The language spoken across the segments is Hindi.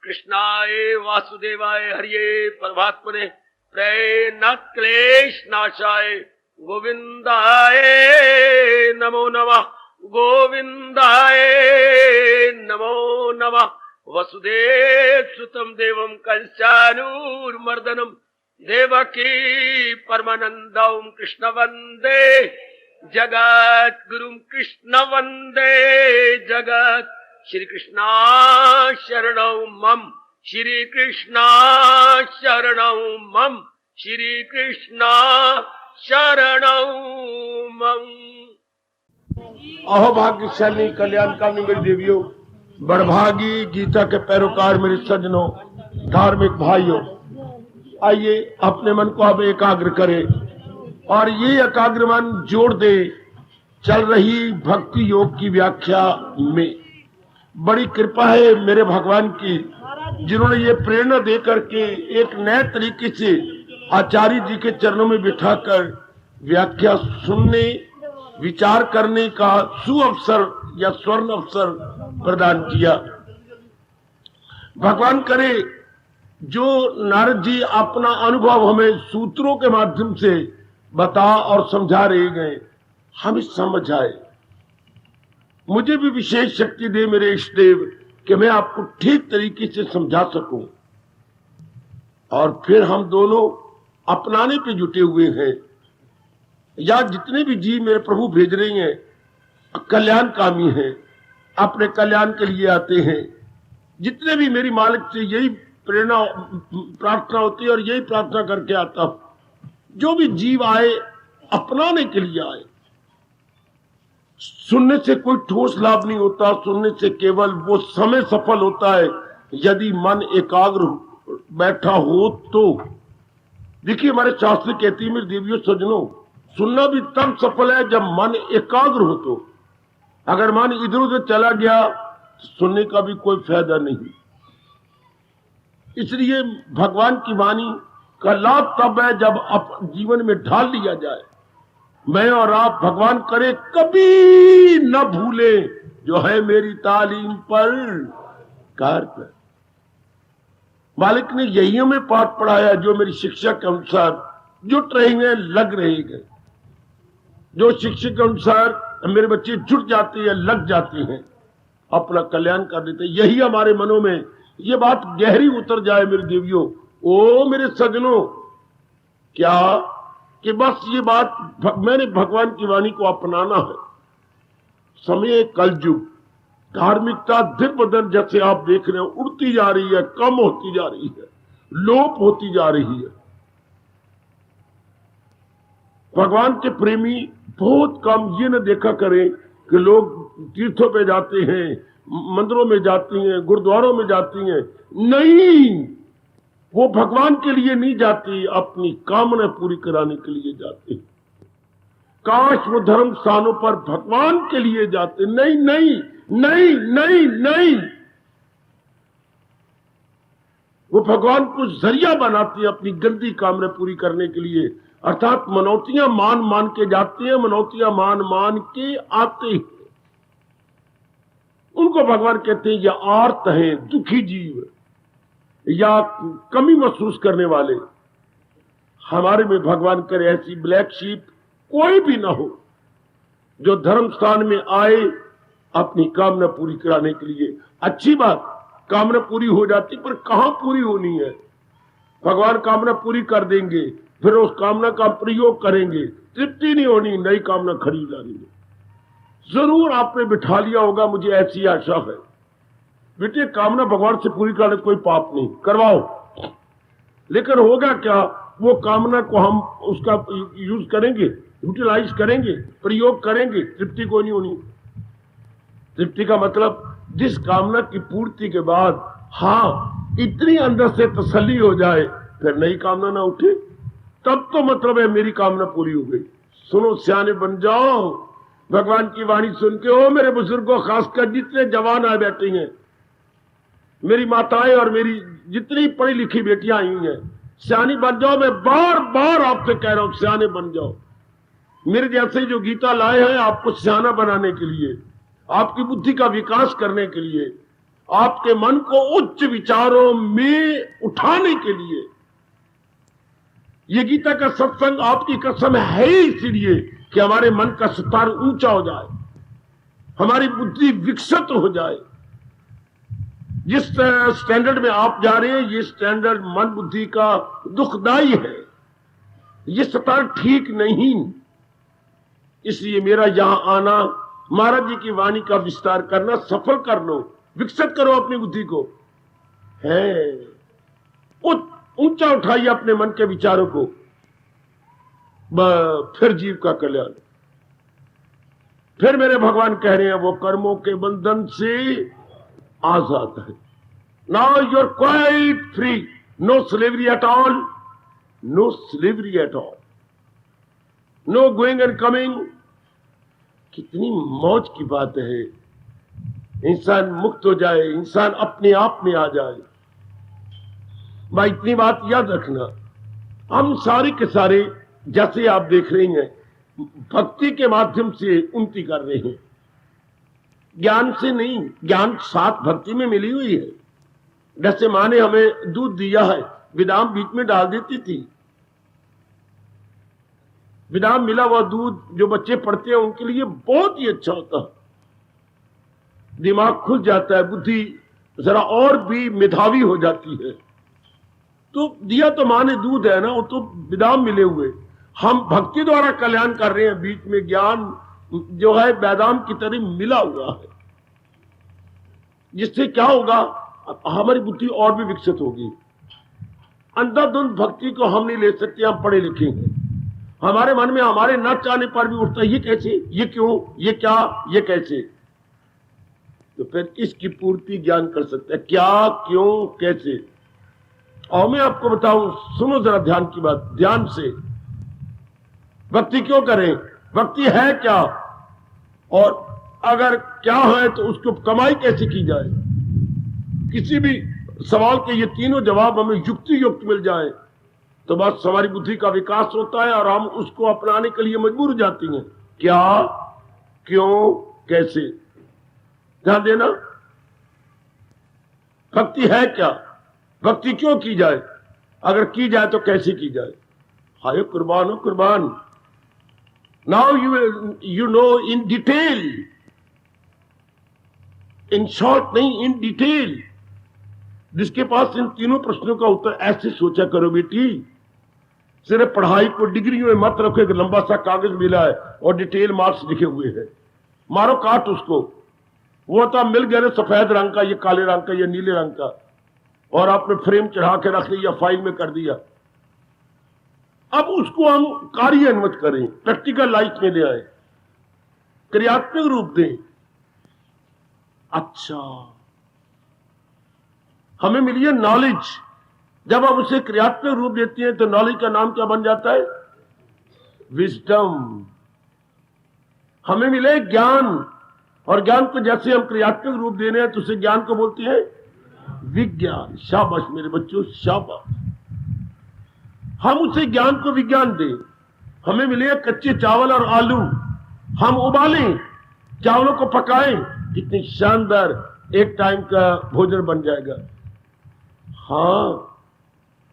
कृष्णाय वासुदेवाय हरिये परमात्मने प्रेम क्लेश नाशाय गोविंदाय नमो नमः। गोविंदाय नमो नमः। वसुदेव सुतम देवम कंसानूरमर्दनम देवकी परमानंदम कृष्ण वंदे जगत गुरुम कृष्ण वंदे जगत। श्री कृष्णा शरणौ मम श्री कृष्णा शरणौ मम श्री कृष्णा शरणौ मम। अहो भाग्यशाली कल्याणकामी मेरी देवियों, बड़भागी गीता के पैरोकार मेरे सज्जनों, धार्मिक भाइयों, आइए अपने मन को अब एकाग्र करें और ये एकाग्र मन जोड़ दे चल रही भक्ति योग की व्याख्या में। बड़ी कृपा है मेरे भगवान की, जिन्होंने ये प्रेरणा दे करके एक नए तरीके से आचार्य जी के चरणों में बिठाकर व्याख्या सुनने विचार करने का सुअवसर या स्वर्ण अवसर प्रदान किया। भगवान करे जो नारद जी अपना अनुभव हमें सूत्रों के माध्यम से बता और समझा रहे गए, हम समझ आए। मुझे भी विशेष शक्ति दे मेरे इष्ट देव कि मैं आपको ठीक तरीके से समझा सकूं। और फिर हम दोनों अपनाने पे जुटे हुए हैं, या जितने भी जीव मेरे प्रभु भेज रहे हैं कल्याणकामी हैं, अपने कल्याण के लिए आते हैं। जितने भी मेरी मालिक से यही प्रेरणा प्रार्थना होती है और यही प्रार्थना करके आता हूं, जो भी जीव आए अपनाने के लिए आए। सुनने से कोई ठोस लाभ नहीं होता, सुनने से केवल वो समय सफल होता है यदि मन एकाग्र बैठा हो तो। देखिए हमारे शास्त्र कहती है मेरे देवियों सज्जनों, सुनना भी तब सफल है जब मन एकाग्र हो तो। अगर मन इधर उधर चला गया सुनने का भी कोई फायदा नहीं। इसलिए भगवान की वाणी का लाभ तब है जब जीवन में ढाल लिया जाए। मैं और आप भगवान करे कभी न भूले जो है मेरी तालीम पर कार पर। मालिक ने यही हमें पाठ पढ़ाया जो मेरी शिक्षा के अनुसार जुट रहेंगे लग रहेंगे। जो शिक्षा के अनुसार मेरे बच्चे जुट जाते हैं लग जाते हैं अपना कल्याण कर देते हैं। यही हमारे मनों में ये बात गहरी उतर जाए मेरे देवियों, ओ मेरे सज्जनों, क्या कि बस ये बात मैंने भगवान की वाणी को अपनाना है। समय कलयुग, धार्मिकता दिन ब दिन जैसे आप देख रहे हो उड़ती जा रही है, कम होती जा रही है, लोप होती जा रही है। भगवान के प्रेमी बहुत कम। ये न देखा करें कि लोग तीर्थों पे जाते हैं, मंदिरों में जाती हैं, गुरुद्वारों में जाती हैं। नहीं, वो भगवान के लिए नहीं जाती, अपनी कामना पूरी कराने के लिए जाती। काश वो धर्म स्थानों पर भगवान के लिए जाते। नहीं नहीं नहीं नहीं नहीं, वो भगवान को जरिया बनाती है अपनी गंदी कामना पूरी करने के लिए। अर्थात मनौतियां मान मान के जाते हैं, मनौतियां मान मान के आते हैं। उनको भगवान कहते हैं ये आर्त हैं, दुखी जीव या कमी महसूस करने वाले। हमारे में भगवान करे ऐसी ब्लैक शीप कोई भी ना हो जो धर्म स्थान में आए अपनी कामना पूरी कराने के लिए। अच्छी बात, कामना पूरी हो जाती, पर कहां पूरी होनी है? भगवान कामना पूरी कर देंगे, फिर उस कामना का प्रयोग करेंगे, तृप्ति नहीं होनी, नई कामना खरीद लाएंगे। जरूर आपने बिठा लिया होगा, मुझे ऐसी आशा है। बेटे कामना भगवान से पूरी करने कोई पाप नहीं, करवाओ। लेकिन होगा क्या, वो कामना को हम उसका यूज करेंगे, यूटिलाइज करेंगे, प्रयोग करेंगे, तृप्ति को नहीं होनी। तृप्ति का मतलब जिस कामना की पूर्ति के बाद हाँ इतनी अंदर से तसल्ली हो जाए फिर नई कामना ना उठे, तब तो मतलब है मेरी कामना पूरी हो गई। सुनो सियाने बन जाओ, भगवान की वाणी सुन के। ओ मेरे बुजुर्गों, खासकर जितने जवान आए बैठे हैं, मेरी माताएं और मेरी जितनी पढ़ी लिखी बेटियां आई हैं, सियानी बन जाओ। मैं बार बार आपसे कह रहा हूं सियाने बन जाओ। मेरे जैसे जो गीता लाए हैं आपको सियाना बनाने के लिए, आपकी बुद्धि का विकास करने के लिए, आपके मन को उच्च विचारों में उठाने के लिए। ये गीता का सत्संग आपकी कसम है ही इसलिए कि हमारे मन का स्तर ऊंचा हो जाए, हमारी बुद्धि विकसित हो जाए। जिस स्टैंडर्ड में आप जा रहे हैं, ये स्टैंडर्ड मन बुद्धि का दुखदाई है, ये स्तर ठीक नहीं। इसलिए मेरा यहां आना, महाराज जी की वाणी का विस्तार करना, सफल कर लो, विकसित करो अपनी बुद्धि को, है ऊंचा उठाइए अपने मन के विचारों को, फिर जीव का कल्याण। फिर मेरे भगवान कह रहे हैं वो कर्मों के बंधन से आजाद है। Now you are quite free, no slavery at all, no slavery at all, no going and coming. कितनी मौज की बात है, इंसान मुक्त हो जाए, इंसान अपने आप में आ जाए। भाई इतनी बात याद रखना, हम सारे के सारे जैसे आप देख रहे हैं भक्ति के माध्यम से उन्नति कर रहे हैं, ज्ञान से नहीं। ज्ञान साथ भक्ति में मिली हुई है। जैसे माँ ने हमें दूध दिया है, विदाम बीच में डाल देती थी, विदाम मिला हुआ दूध जो बच्चे पढ़ते हैं उनके लिए बहुत ही अच्छा होता है, दिमाग खुल जाता है, बुद्धि जरा और भी मेधावी हो जाती है। तो दिया तो माँ ने दूध है ना, वो तो विदाम मिले हुए। हम भक्ति द्वारा कल्याण कर रहे हैं, बीच में ज्ञान जो है बादाम की तरह मिला हुआ है, जिससे क्या होगा, हमारी बुद्धि और भी विकसित होगी। अंधाधुंध भक्ति को हम नहीं ले सकते, हम पढ़े लिखे हैं। हमारे मन में हमारे न चाहने पर भी उठता है, ये कैसे, ये क्यों, ये क्या, ये कैसे। तो फिर इसकी पूर्ति ज्ञान कर सकते हैं, क्या, क्यों, कैसे। और मैं आपको बताऊं, सुनो जरा ध्यान की बात, ध्यान से। भक्ति क्यों करें, भक्ति है क्या, और अगर क्या है तो उसको कमाई कैसे की जाए। किसी भी सवाल के ये तीनों जवाब हमें युक्ति युक्त मिल जाए तो बस हमारी बुद्धि का विकास होता है और हम उसको अपनाने के लिए मजबूर हो जाती हैं। क्या, क्यों, कैसे। ध्यान देना, भक्ति है क्या, भक्ति क्यों की जाए, अगर की जाए तो कैसे की जाए। हाय कुर्बान हो कुर्बान। Now you know in detail, in short नहीं, इन डिटेल। जिसके पास इन तीनों प्रश्नों का उत्तर ऐसे सोचा करो बेटी, सिर्फ पढ़ाई को डिग्रियों में मत रखो, एक लंबा सा कागज मिला है और डिटेल मार्क्स लिखे हुए हैं, मारो काट उसको। वो तो मिल गया ना सफेद रंग का, ये काले रंग का, ये नीले रंग का, और आपने फ्रेम चढ़ा के रख लिया, फाइल में कर दिया। अब उसको हम कार्यान्वित करें, प्रैक्टिकल लाइफ में ले आए, क्रियात्मक रूप दें। अच्छा, हमें मिली है नॉलेज, जब हम उसे क्रियात्मक रूप देते हैं तो नॉलेज का नाम क्या बन जाता है, विजडम। हमें मिले ज्ञान, और ज्ञान को जैसे हम क्रियात्मक रूप दे रहे हैं तो उसे ज्ञान को बोलते हैं विज्ञान। शाबाश मेरे बच्चों, शाबाश। हम उसे ज्ञान को विज्ञान दें। हमें मिले कच्चे चावल और आलू, हम उबालें, चावलों को पकाएं, कितनी शानदार एक टाइम का भोजन बन जाएगा। हाँ,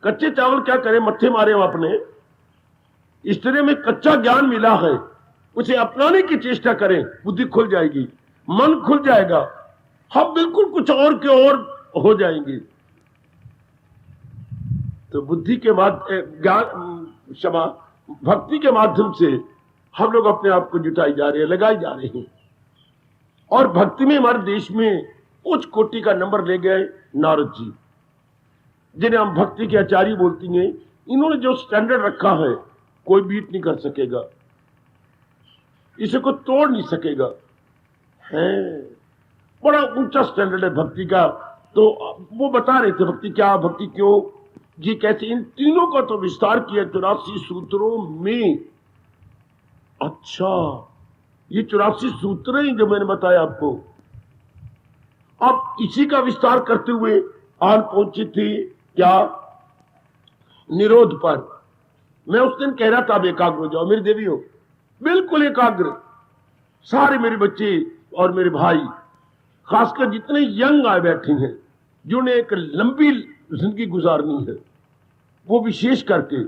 कच्चे चावल क्या करें, मत्थे मारे हम अपने। इस तरह में कच्चा ज्ञान मिला है, उसे अपनाने की चेष्टा करें, बुद्धि खुल जाएगी, मन खुल जाएगा, हम बिल्कुल कुछ और के और हो जाएंगे। तो बुद्धि के ज्ञान क्षमा भक्ति के माध्यम से हम लोग अपने आप को जुटाई जा रहे हैं, लगाई जा रहे हैं। और भक्ति में हमारे देश में उच्च कोटि का नंबर ले गए नारद जी, जिन्हें हम भक्ति के आचार्य बोलती हैं। इन्होंने जो स्टैंडर्ड रखा है कोई बीट नहीं कर सकेगा, इसे कोई तोड़ नहीं सकेगा, है बड़ा ऊंचा स्टैंडर्ड है भक्ति का। तो वो बता रहे थे भक्ति क्या, भक्ति क्यों, ये कैसे, इन तीनों का तो विस्तार किया 84 सूत्रों में। अच्छा, ये 84 सूत्र हैं जो मैंने बताया आपको। अब इसी का विस्तार करते हुए आन पहुंची थी क्या, निरोध पर। मैं उस दिन कह रहा था अब एकाग्र हो जाओ मेरी देवी हो, बिल्कुल एकाग्र, सारे मेरे बच्चे और मेरे भाई खासकर जितने यंग आए बैठे हैं, जिन्हें एक लंबी जिंदगी गुजारनी है, वो विशेष करके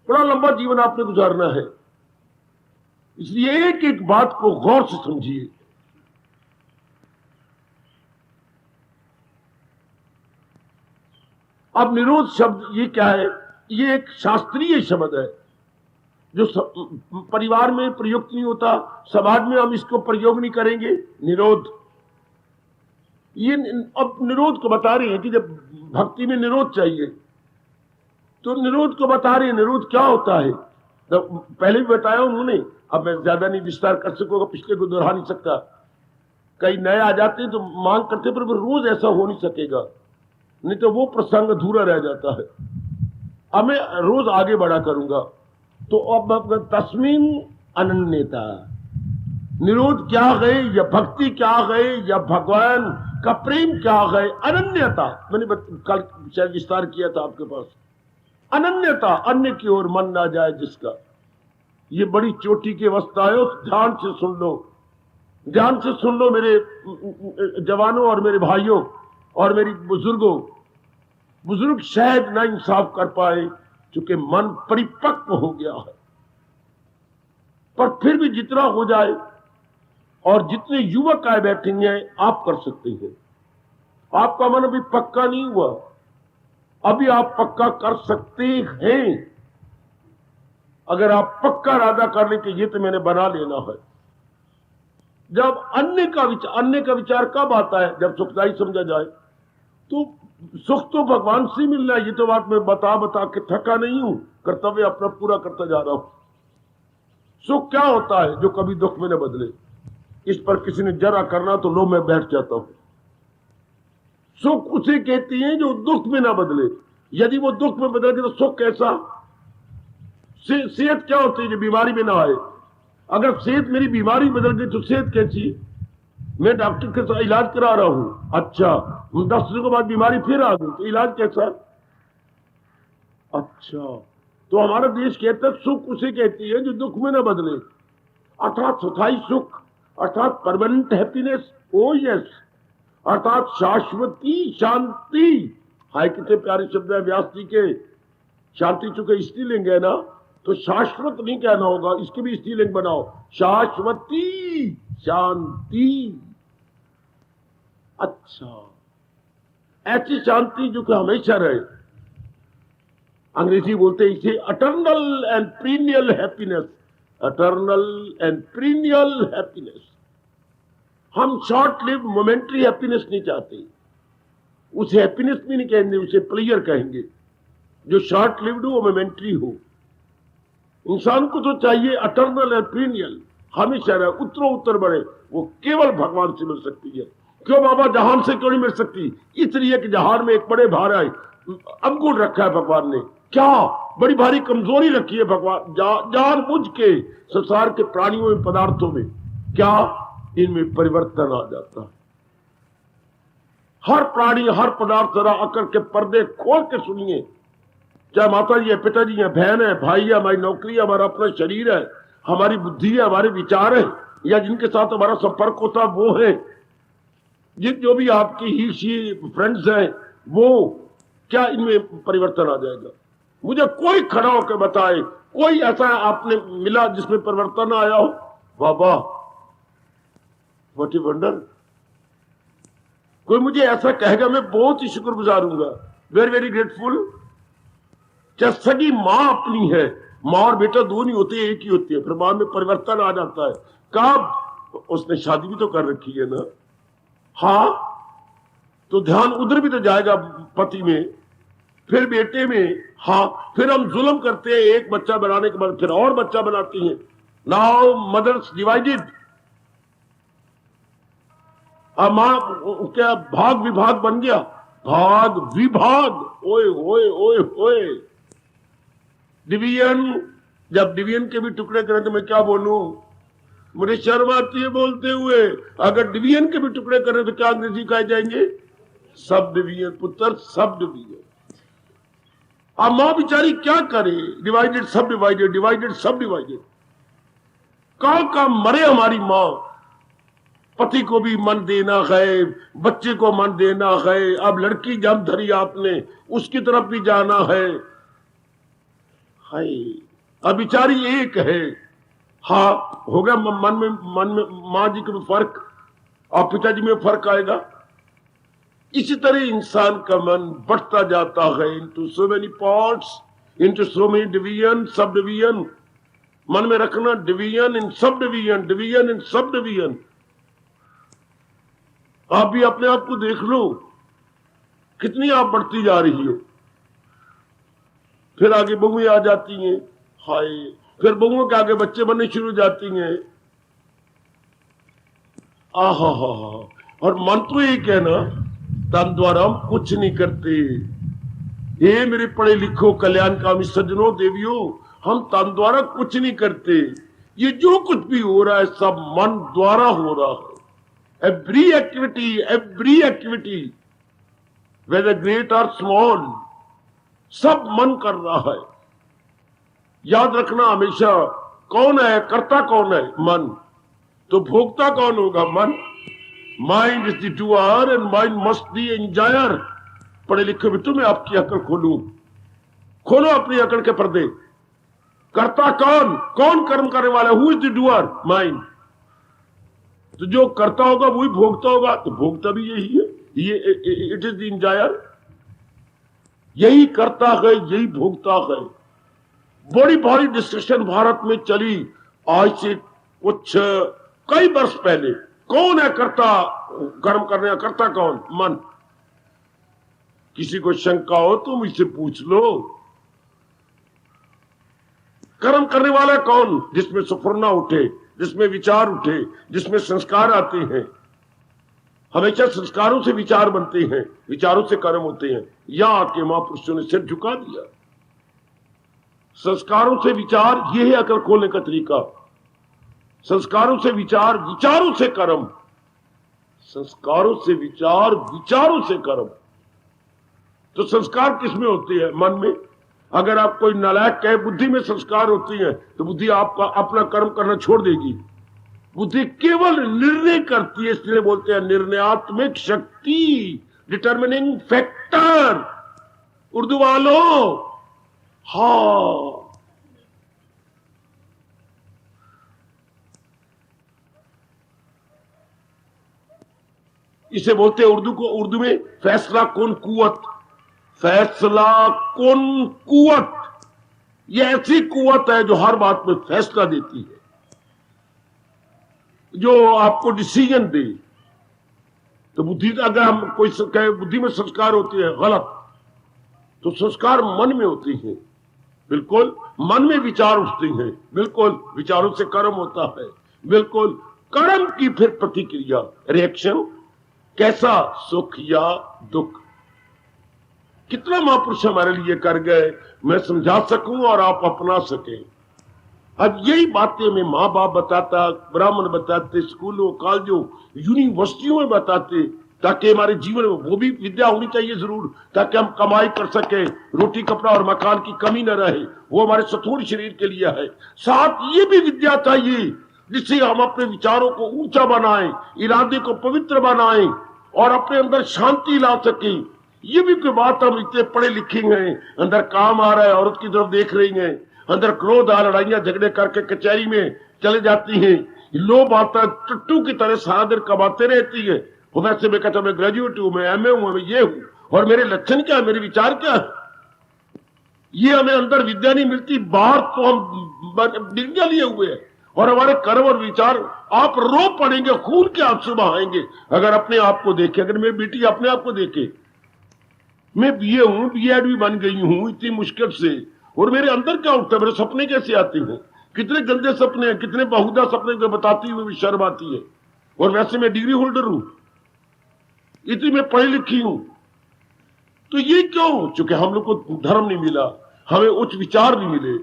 बड़ा लंबा जीवन आपने गुजारना है, इसलिए एक एक बात को गौर से समझिए। अब निरोध शब्द ये क्या है? ये एक शास्त्रीय शब्द है जो परिवार में प्रयुक्त नहीं होता, समाज में हम इसको प्रयोग नहीं करेंगे। निरोध, ये अब निरोध को बता रहे हैं कि जब भक्ति में निरोध चाहिए तो निरोध को बता रहे हैं। निरोध क्या होता है तो पहले भी बताया उन्होंने, अब मैं ज्यादा नहीं विस्तार कर सकूंगा, पिछले को दोहरा नहीं सकता। कई नए आ जाते हैं तो मांग करते, पर रोज ऐसा हो नहीं सकेगा, नहीं तो वो प्रसंग अधूरा रह जाता है। अब मैं रोज आगे बढ़ा करूंगा। तो अब तस्मीन अनन्यता, निरोध क्या गए या भक्ति क्या गए या भगवान का प्रेम क्या गए? अनन्यता, मैंने कल शायद विस्तार किया था आपके पास। अनन्यता, अन्य की ओर मन ना जाए जिसका, ये बड़ी चोटी की अवस्था है। ध्यान से सुन लो, ध्यान से सुन लो मेरे जवानों और मेरे भाइयों और मेरी बुजुर्गों। बुजुर्ग शायद ना इंसाफ कर पाए क्योंकि मन परिपक्व हो गया है, पर फिर भी जितना हो जाए और जितने युवक आए बैठेंगे आप कर सकते हैं। आपका मन अभी पक्का नहीं हुआ, अभी आप पक्का कर सकते हैं। अगर आप पक्का इरादा कर ले कि ये तो मैंने बना लेना है। जब अन्य का विचार कब आता है? जब सुखदायी समझा जाए। तो सुख तो भगवान से मिलना है, ये तो बात मैं बता के थका नहीं हूं, कर्तव्य अपना पूरा करता जा रहा हूं। सुख क्या होता है? जो कभी दुख में न बदले। इस पर किसी ने जरा करना तो लो मैं बैठ जाता हूं। सुख उसे कहती है जो दुख में ना बदले। यदि वो दुख में बदल गए तो सुख कैसा? सेहत क्या होती है जो बीमारी में ना आए? अगर सेहत मेरी बीमारी बदल गई तो सेहत कैसी? मैं डॉक्टर के साथ इलाज करा रहा हूं, अच्छा 10 दिनों के बाद बीमारी फिर आ गई तो इलाज कैसा? अच्छा, तो हमारा देश कहता है सुख उसे कहती है जो दुख में ना बदले, अर्थात स्थायी सुख, अर्थात परमानेंट हैप्पीनेस। ओ यस, अर्थात शाश्वती शांति। हाय कितने प्यारे शब्द है व्यास जी के। शांति चूंकि स्त्रीलिंग है ना, तो शाश्वत नहीं कहना होगा, इसके भी स्त्रीलिंग बनाओ, शाश्वती शांति। अच्छा, ऐसी शांति जो कि हमेशा रहे। अंग्रेजी बोलते हैं इसे eternal and period happiness. Eternal and period happiness. हम शॉर्ट लिव मोमेंट्री हैप्पीनेस नहीं चाहते। उसे हैप्पीनेस भी नहीं कहेंगे, उसे प्लेजर कहेंगे। जो शॉर्ट लिव्ड हो, मोमेंट्री हो। इंसान को तो चाहिए अटर्नल एंड पीरियड, हमेशा रहे, उत्तरों उत्तर बढ़े। वो केवल भगवान से मिल सकती है। क्यों बाबा? जहान से क्यों नहीं मिल सकती? इसलिए कि जहान में एक बड़े भारा अवगुण रखा है भगवान ने। क्या बड़ी भारी कमजोरी रखी है भगवान जान बुझ के संसार के प्राणियों में, पदार्थों में। क्या? इनमें परिवर्तन आ जाता है। हर प्राणी, हर पदार्थ जरा आकर के पर्दे खोल के सुनिए। चाहे माता जी है, पिताजी है, बहन है, भाई है, हमारी नौकरी है, हमारा अपना शरीर है, हमारी बुद्धि है, हमारे विचार है, या जिनके साथ हमारा संपर्क होता है वो है, जो भी आपकी ही फ्रेंड्स हैं वो, क्या इनमें परिवर्तन आ जाएगा? मुझे कोई खड़ा होकर बताए, कोई ऐसा आपने मिला जिसमें परिवर्तन आया हो? बाबा व्हाट ए वंडर। कोई मुझे ऐसा कहेगा, मैं बहुत ही शुक्रगुजार हूंगा, वेरी वेरी ग्रेटफुल। चाहे सगी मां अपनी है, मां और बेटा दो नहीं होते, एक ही होती है, फिर मां में परिवर्तन आ जाता है। कब? उसने शादी भी तो कर रखी है ना। हाँ, तो ध्यान उधर भी तो जाएगा, पति में, फिर बेटे में। हाँ, फिर हम जुल्म करते हैं, एक बच्चा बनाने के बाद फिर और बच्चा बनाती हैं। Now mothers divided. अब मां क्या भाग विभाग बन गया? भाग विभाग, ओए ओए ओए ओए। डिवीजन, जब डिवीजन के भी टुकड़े करें तो मैं क्या बोलूं? मुझे शर्म आती है बोलते हुए। अगर डिवीजन के भी टुकड़े करें तो क्या अंग्रेजी कहे जाएंगे? सब डिवीजन पुत्र, सब डिवीजन। अब मां बेचारी क्या करे? डिवाइडेड सब डिवाइडेड, डिवाइडेड सब डिवाइडेड। कहां मरे हमारी मां। पति को भी मन देना है, बच्चे को मन देना है, अब लड़की जब धरी आपने उसकी तरफ भी जाना है। हाय, अब बिचारी एक है। हाँ, हो गया मन में माँ जी के फर्क और पिताजी में फर्क आएगा। इसी तरह इंसान का मन बढ़ता जाता है into so many parts, into so many division, sub division. मन में रखना division in sub division, division in sub division. आप भी अपने आप को देख लो, कितनी आप बढ़ती जा रही हो। फिर आगे बहुएं आ जाती हैं, हाय, फिर बहुओं के आगे बच्चे बनने शुरू हो जाती हैं। आहा हा हा। और मन तो एक है ना, तन द्वारा हम कुछ नहीं करते। ये मेरे पढ़े लिखो कल्याणकामी सज्जनों देवियों, हम तन द्वारा कुछ नहीं करते। ये जो कुछ भी हो रहा है सब मन द्वारा हो रहा है। एवरी एक्टिविटी वेदर ग्रेट और स्मॉल, सब मन कर रहा है। याद रखना हमेशा, कौन है कर्ता, कौन है मन, तो भोक्ता कौन होगा, मन। Mind is the doer and mind must be enjoyer. पढ़े लिखे बेटू, मैं आपकी अकल खोलो अपनी अकल के पर्दे। कर्ता कौन, कौन कर्म करने वाला, who is the doer, mind. तो जो करता होगा वही भोगता होगा, तो भोगता भी यही है, ये इट इज द एंजॉयर। यही करता है, यही भोगता है। बड़ी भारी डिस्कशन भारत में चली आज से कुछ कई वर्ष पहले। कौन है कर्ता, कर्म करने का कर्ता कौन, मन। किसी को शंका हो तो मुझसे पूछ लो, कर्म करने वाला कौन, जिसमें सुफुरना उठे, जिसमें विचार उठे, जिसमें संस्कार आते हैं। हमेशा संस्कारों से विचार बनते हैं, विचारों से कर्म होते हैं। यहां आके महापुरुषों ने सिर झुका दिया। संस्कारों से विचार, यह है अकल खोलने का तरीका। संस्कारों से विचार, विचारों से कर्म। संस्कारों से विचार, विचारों से कर्म। तो संस्कार किसमें होते हैं, मन में। अगर आप कोई नालायक कहे बुद्धि में संस्कार होती है, तो बुद्धि आपका अपना कर्म करना छोड़ देगी। बुद्धि केवल निर्णय करती है, इसलिए बोलते हैं निर्णयात्मक शक्ति, डिटर्मिनिंग फैक्टर। उर्दू वालों, हाँ, इसे बोलते हैं उर्दू में फैसला कुन कुवत। फैसला कुन कुवत, यह ऐसी कुवत है जो हर बात में फैसला देती है, जो आपको डिसीजन दे। तो बुद्धि, अगर हम कोई कहे बुद्धि में संस्कार होते हैं, गलत। तो संस्कार मन में होते हैं, बिल्कुल। मन में विचार उठते हैं, बिल्कुल। विचारों से कर्म होता है, बिल्कुल। कर्म की फिर प्रतिक्रिया, रिएक्शन, कैसा, सुख या दुख। कितना महापुरुष हमारे लिए कर गए, मैं समझा सकूं और आप अपना सकें। अब यही बातें मैं माँ बाप बताता, ब्राह्मण बताते, स्कूलों, कॉलेजों, यूनिवर्सिटियों में बताते, ताकि हमारे जीवन में वो भी विद्या होनी चाहिए जरूर, ताकि हम कमाई कर सके, रोटी कपड़ा और मकान की कमी न रहे। वो हमारे स्थूल शरीर के लिए है। साथ ये भी विद्या चाहिए जिससे हम अपने विचारों को ऊंचा बनाएं, इरादे को पवित्र बनाएं और अपने अंदर शांति ला सकें। ये भी कोई बात, हम इतने पढ़े लिखे हैं, अंदर काम आ रहा है, औरत की तरफ देख रही हैं, अंदर क्रोध आ, लड़ाइयां झगड़े करके कचहरी में चले जाती हैं, लोग आता टट्टू की तरह सारा दिन कमाते रहती है। वो वैसे मैं कहता, मैं ग्रेजुएट हूं, मैं एमए हूं, मैं ये हूं, और मेरे लक्षण क्या है, मेरे विचार क्या है। ये हमें अंदर विद्या नहीं मिलती, बाहर तो हम डिग्रियां लिए हुए हैं, और हमारे कर्म और विचार, आप रो पड़ेंगे, खून के आंसू बहाएंगे अगर अपने आप को देखे। अगर मेरी बेटी अपने आप को देखे, मैं बीए हूं, बीएड भी बन गई हूं इतनी मुश्किल से, और मेरे अंदर क्या उठता है, मेरे सपने कैसे आते हैं, कितने गंदे सपने हैं, कितने बहुधा सपने जो बताती हुई शर्म आती है। और वैसे मैं डिग्री होल्डर हूं, इतनी मैं पढ़ी लिखी हूं। तो ये क्यों? क्योंकि हम लोग को धर्म नहीं मिला, हमें उच्च विचार नहीं मिले।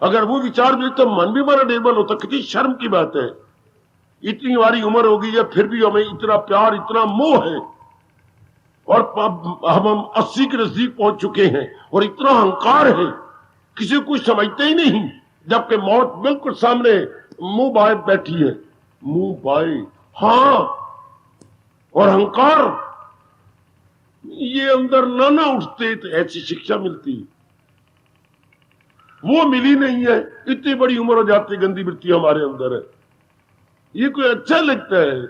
अगर वो विचार मिले तो मन भी हमारा निर्मल होता। कितनी शर्म की बात है, इतनी हमारी उम्र हो गई है, फिर भी हमें इतना प्यार, इतना मोह है, और हम 80 के नजदीक पहुंच चुके हैं, और इतना अहंकार है, किसी को समझते ही नहीं, जबकि मौत बिल्कुल सामने मुंह बाए बैठी है। मुंह बाए, हाँ, और अहंकार ये अंदर ना उठते तो ऐसी शिक्षा मिलती, वो मिली नहीं है। इतनी बड़ी उम्र हो जाती, गंदी वृत्ति हमारे अंदर है। ये कोई अच्छा लगता है?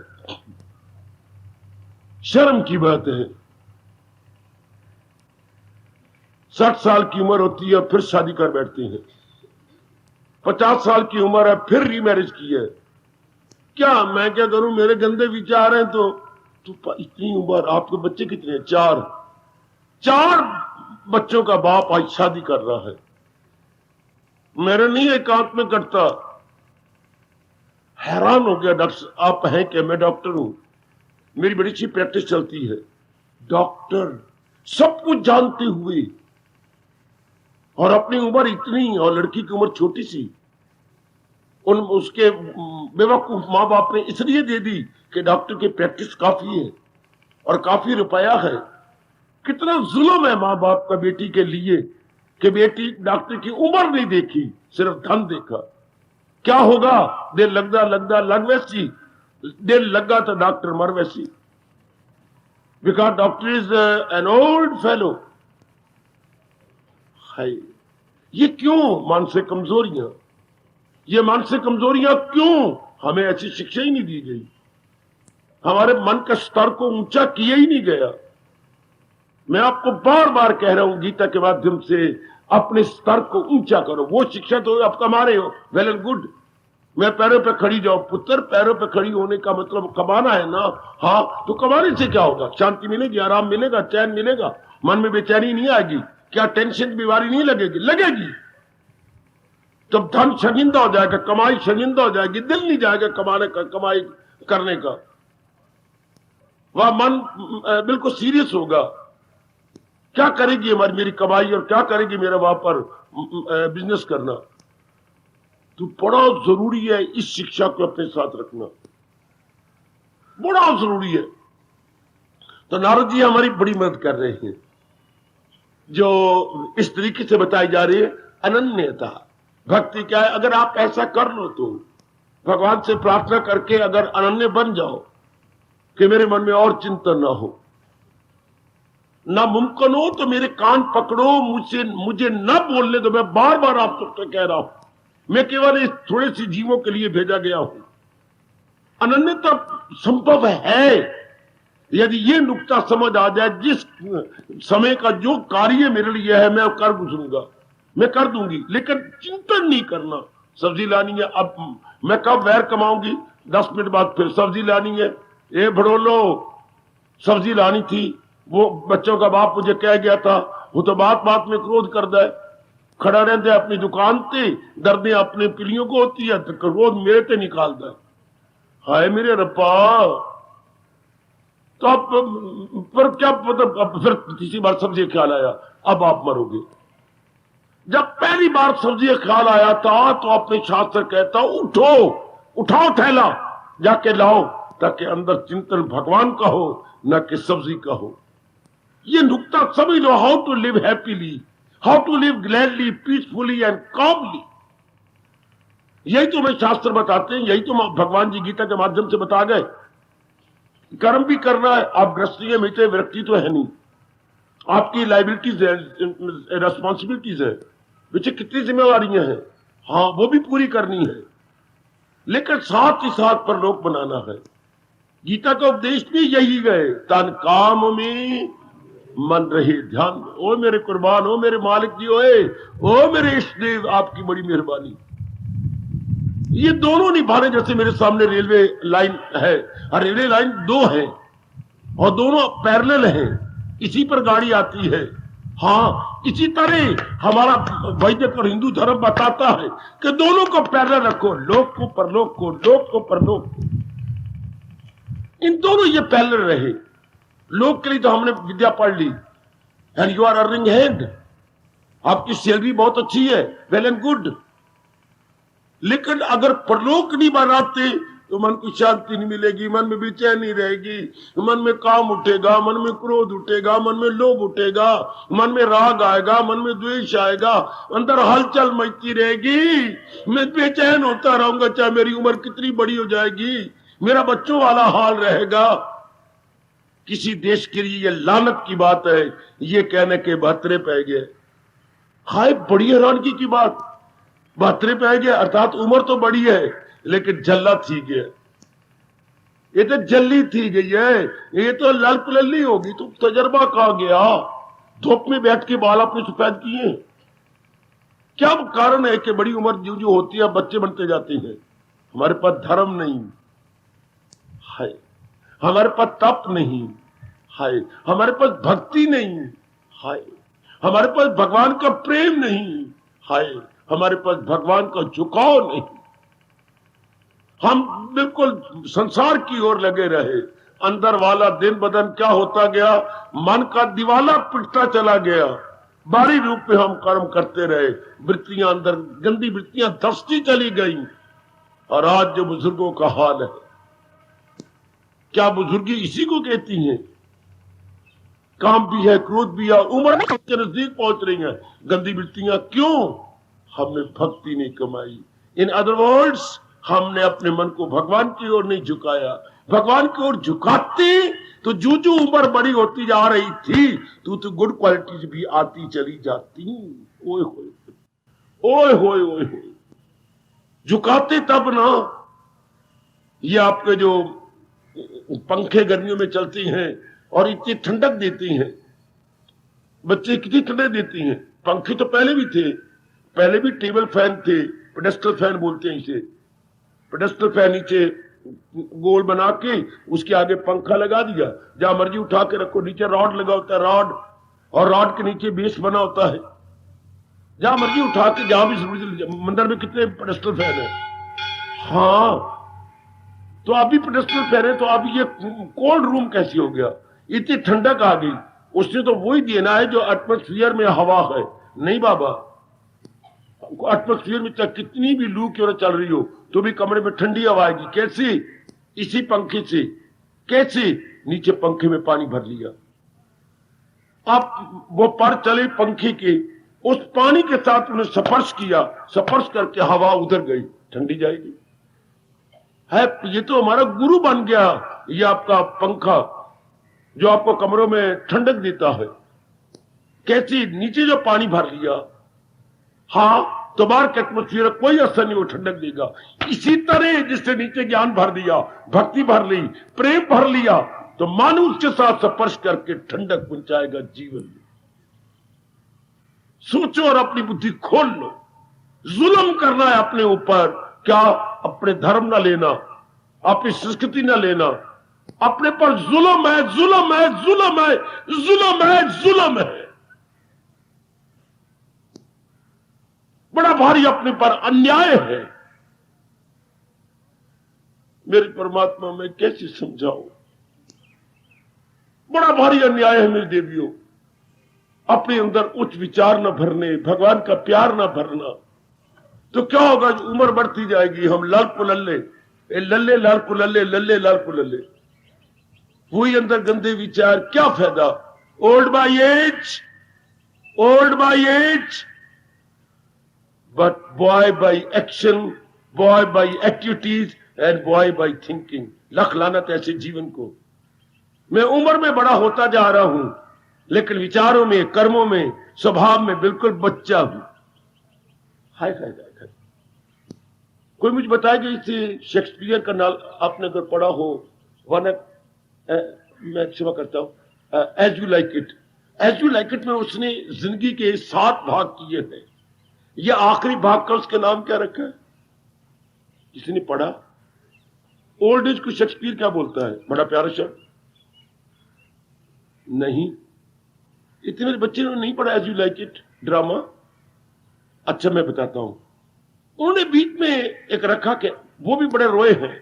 शर्म की बात है। 60 साल की उम्र होती है फिर शादी कर बैठते हैं। 50 साल की उम्र है फिर रीमैरिज की है। क्या मैं क्या करूं, मेरे गंदे विचार हैं तो इतनी उम्र, आपके बच्चे कितने हैं? 4 बच्चों का बाप आज शादी कर रहा है। मेरे नहीं एकांत में कटता। हैरान हो गया। डॉक्टर आप हैं क्या? मैं डॉक्टर हूं, मेरी बड़ी अच्छी प्रैक्टिस चलती है। डॉक्टर सब कुछ जानते हुए और अपनी उम्र इतनी और लड़की की उम्र छोटी सी, उसके बेवकूफ माँ बाप ने इसलिए दे दी कि डॉक्टर की प्रैक्टिस काफी है और काफी रुपया है। कितना जुल्म है माँ बाप का बेटी के लिए कि बेटी डॉक्टर की उम्र नहीं देखी, सिर्फ धन देखा। क्या होगा? दिल लगदा लग वैसी, दिल लगा तो डॉक्टर मर वैसी। Because doctor is an old fellow. ये क्यों? मानसिक कमजोरियां। ये मानसिक कमजोरियां क्यों? हमें ऐसी शिक्षा ही नहीं दी गई। हमारे मन का स्तर को ऊंचा किया ही नहीं गया। मैं आपको बार बार कह रहा हूं गीता के माध्यम से, अपने स्तर को ऊंचा करो। वो शिक्षा तो आप कमा रहे हो, वेल एंड गुड। मैं पैरों पे खड़ी जाओ पुत्र, पैरों पे खड़ी होने का मतलब कमाना है ना। हाँ, तो कमाने से क्या होगा? शांति मिलेगी, आराम मिलेगा, चैन मिलेगा, मन में बेचैनी नहीं आएगी। क्या टेंशन बीमारी नहीं लगेगी? लगेगी। जब धन शर्मिंदा हो जाएगा, कमाई शर्मिंदा हो जाएगी, दिल नहीं जाएगा कमाने का, कमाई करने का। वह मन बिल्कुल सीरियस होगा। क्या करेगी हमारी मेरी कमाई और क्या करेगी मेरा वहां पर बिजनेस करना? तो बड़ा जरूरी है इस शिक्षा को अपने साथ रखना, बड़ा जरूरी है। तो नारद जी हमारी बड़ी मदद कर रहे हैं, जो इस तरीके से बताई जा रही है अनन्यता। भक्ति क्या है? अगर आप ऐसा कर लो तो भगवान से प्रार्थना करके अगर अनन्य बन जाओ कि मेरे मन में और चिंतन ना हो, ना मुमकिन हो तो मेरे कान पकड़ो, मुझे न बोलने दो। मैं बार बार आप सबसे कह रहा हूं, मैं केवल इस थोड़े से जीवों के लिए भेजा गया हूं। अनन्यता संभव है यदि ये नुक्ता समझ आ जाए, जिस समय का जो कार्य मेरे लिए है मैं कर गुजरूंगा, मैं कर दूंगी, लेकिन चिंतन नहीं करना। सब्जी लानी है, अब मैं कब वैर कमाऊंगी? 10 मिनट बाद फिर सब्जी लानी है। ए भड़ोलो, सब्जी लानी थी, वो बच्चों का बाप मुझे कह गया था, वो तो बात बात में क्रोध करता है, खड़ा रहता है अपनी दुकान पे, दर्दें अपने पिलियों को होती है तो क्रोध मेरे पे निकालता है। हाय मेरे रब्बा, तो अब पर क्या मतलब, अब फिर तीसरी बार सब्जी ख्याल आया, अब आप मरोगे। जब पहली बार सब्जी ख्याल आया था तो अपने शास्त्र कहता, उठो, उठाओ थैला, जाके लाओ, ताकि अंदर चिंतन भगवान का हो, न कि सब्जी का हो। ये नुक्ता समझ लो, how to live happily, how to live gladly, peacefully and calmly. यही तो हमें शास्त्र बताते हैं, यही तो भगवान जी गीता के माध्यम से बता गए। कर्म भी करना है, आप गृहस्थी में थे, विरक्ति तो है नहीं, आपकी लाइबिलिटीज है, रेस्पॉन्सिबिलिटीज है, पीछे कितनी जिम्मेवारियां हैं, हाँ वो भी पूरी करनी है, लेकिन साथ ही साथ पर लोक बनाना है। गीता का उपदेश भी यही गए, तन काम में मन रहे ध्यान। ओ मेरे कुर्बान, ओ मेरे मालिक जी, ओ मेरे इष्ट देव, आपकी बड़ी मेहरबानी। ये दोनों निभाने, जैसे मेरे सामने रेलवे लाइन है, और रेलवे लाइन 2 है और दोनों पैरेलल हैं, इसी पर गाड़ी आती है। हाँ, इसी तरह हमारा वैदिक और हिंदू धर्म बताता है कि दोनों को पैरेलल रखो, लोक को परलोक को, लोक को परलोक को, इन दोनों ये पैरेलल रहे। लोक के लिए तो हमने विद्या पढ़ ली, and you are earning hand, आपकी सैलरी बहुत अच्छी है, वेल एंड गुड, लेकिन अगर परलोक नहीं बनाते तो मन को शांति नहीं मिलेगी, मन में बेचैनी रहेगी, मन में काम उठेगा, मन में क्रोध उठेगा, मन में लोभ उठेगा, मन में राग आएगा, मन में द्वेष आएगा, अंदर हलचल मचती रहेगी, मैं बेचैन होता रहूंगा, चाहे मेरी उम्र कितनी बड़ी हो जाएगी, मेरा बच्चों वाला हाल रहेगा। किसी देश के लिए ये लानत की बात है, ये कहने के 72 पै गए। हाय, बड़ी हैरानगी की बात, 72 पै गए, अर्थात उम्र तो बड़ी है लेकिन जल्ला थी गया। ये तो जल्ली थी गई है, ये तो लल पुलल्ली होगी। तो तजर्बा कहां गया? धूप में बैठ के बाल अपने सफेद किए। क्या कारण है कि बड़ी उम्र जो जो होती है बच्चे बनते जाते हैं? हमारे पास धर्म नहीं है, हमारे पास तप नहीं है, हमारे पास भक्ति नहीं है, हमारे पास भगवान का प्रेम नहीं है, हमारे पास भगवान का झुकाव नहीं। हम बिल्कुल संसार की ओर लगे रहे। अंदर वाला दिन बदन क्या होता गया? मन का दिवाला पिटता चला गया। बाहरी रूप में हम कर्म करते रहे, वृत्तियां अंदर, गंदी वृत्तियां धसती चली गई। और आज जो बुजुर्गों का हाल है, क्या बुजुर्गी इसी को कहती हैं? काम भी है, क्रोध भी है, उम्र के नजदीक पहुंच रही है, गंदी वृत्तियां। क्यों? हमने भक्ति नहीं कमाई। इन अदर वर्ड्स, हमने अपने मन को भगवान की ओर नहीं झुकाया। भगवान की ओर झुकाते तो जो जो उम्र बड़ी होती जा रही थी तो गुड क्वालिटीज भी आती चली जाती। ओए होए ओए होए ओए होए, झुकाते तब ना। ये आपके जो पंखे गर्मियों में चलती हैं और इतनी ठंडक देती हैं, बच्चे कितनी ठंडक देती हैं। पंखे तो पहले भी थे, पहले भी टेबल फैन थे, पेडेस्टल फैन बोलते हैं इसे। पेडेस्टल फैन नीचे गोल बना के उसके आगे पंखा लगा दिया, जहां मर्जी उठा के रखो। नीचे रॉड लगा होता है, रॉड, और रॉड के नीचे बेस बना होता है, जहां मर्जी उठा के, जहां भी जरूरत। मंदिर में कितने पेडेस्टल फैन है? हाँ, तो अभी पेडेस्टल फैन है, तो अभी ये कोल्ड रूम कैसी हो गया? इतनी ठंडक आ गई। उसने तो वही देना है जो एटमोस्फियर में हवा है। नहीं बाबा, एटमोस्फियर में चाहे कितनी भी लू की ओर चल रही हो तो भी कमरे में ठंडी हवा आएगी। कैसी? इसी पंखे से। कैसे? नीचे पंखे में पानी भर लिया, अब वो पर चले पंखे के, उस पानी के साथ उन्हें स्पर्श किया, स्पर्श करके हवा उधर गई, ठंडी जाएगी। है, ये तो हमारा गुरु बन गया। ये आपका पंखा जो आपको कमरों में ठंडक देता है। कैसी? नीचे जो पानी भर लिया, हाँ, तो बाहर के एटमोस्फियर कोई असर नहीं, वो ठंडक देगा। इसी तरह जिससे नीचे ज्ञान भर दिया, भक्ति भर ली, प्रेम भर लिया, तो मन उसके साथ स्पर्श करके ठंडक पहुंचाएगा जीवन में। सोचो और अपनी बुद्धि खोल लो। जुल्म करना है अपने ऊपर, क्या? अपने धर्म ना लेना, अपनी संस्कृति ना लेना, अपने पर जुल्म है, जुल्म है, जुल्म है, जुल्म है, जुल्म है। बड़ा भारी अपने पर अन्याय है। मेरे परमात्मा, मैं कैसे समझाऊं? बड़ा भारी अन्याय है मेरी देवियों। अपने अंदर उच्च विचार न भरने, भगवान का प्यार न भरना, तो क्या होगा? उम्र बढ़ती जाएगी, हम लाल पुलल्ले, लल्ले लाल पुलल्ले, लल्ले लाल पुलल्ले, वही अंदर गंदे विचार। क्या फायदा? Old by age, old by age, but boy by action, boy by activities and boy by thinking। लख लानत ऐसे जीवन को। मैं उम्र में बड़ा होता जा रहा हूं लेकिन विचारों में, कर्मों में, स्वभाव में बिल्कुल बच्चा हूं। हाय हाय हाय। कोई मुझे बताया कि इसे शेक्सपियर का नाम आपने अगर पढ़ा हो, वन, मैं क्षमा करता हूं, as you like it. As you like it में उसने जिंदगी के 7 भाग किए हैं। ये आखिरी भाग का उसका नाम क्या रखा है? किसी ने पढ़ा? ओल्ड एज को शेक्सपियर क्या बोलता है? बड़ा प्यारा शब्द नहीं। इतने मेरे बच्चे ने नहीं पढ़ा as you like it drama. अच्छा, मैं बताता हूं। उन्होंने बीच में एक रखा के वो भी बड़े रोए हैं,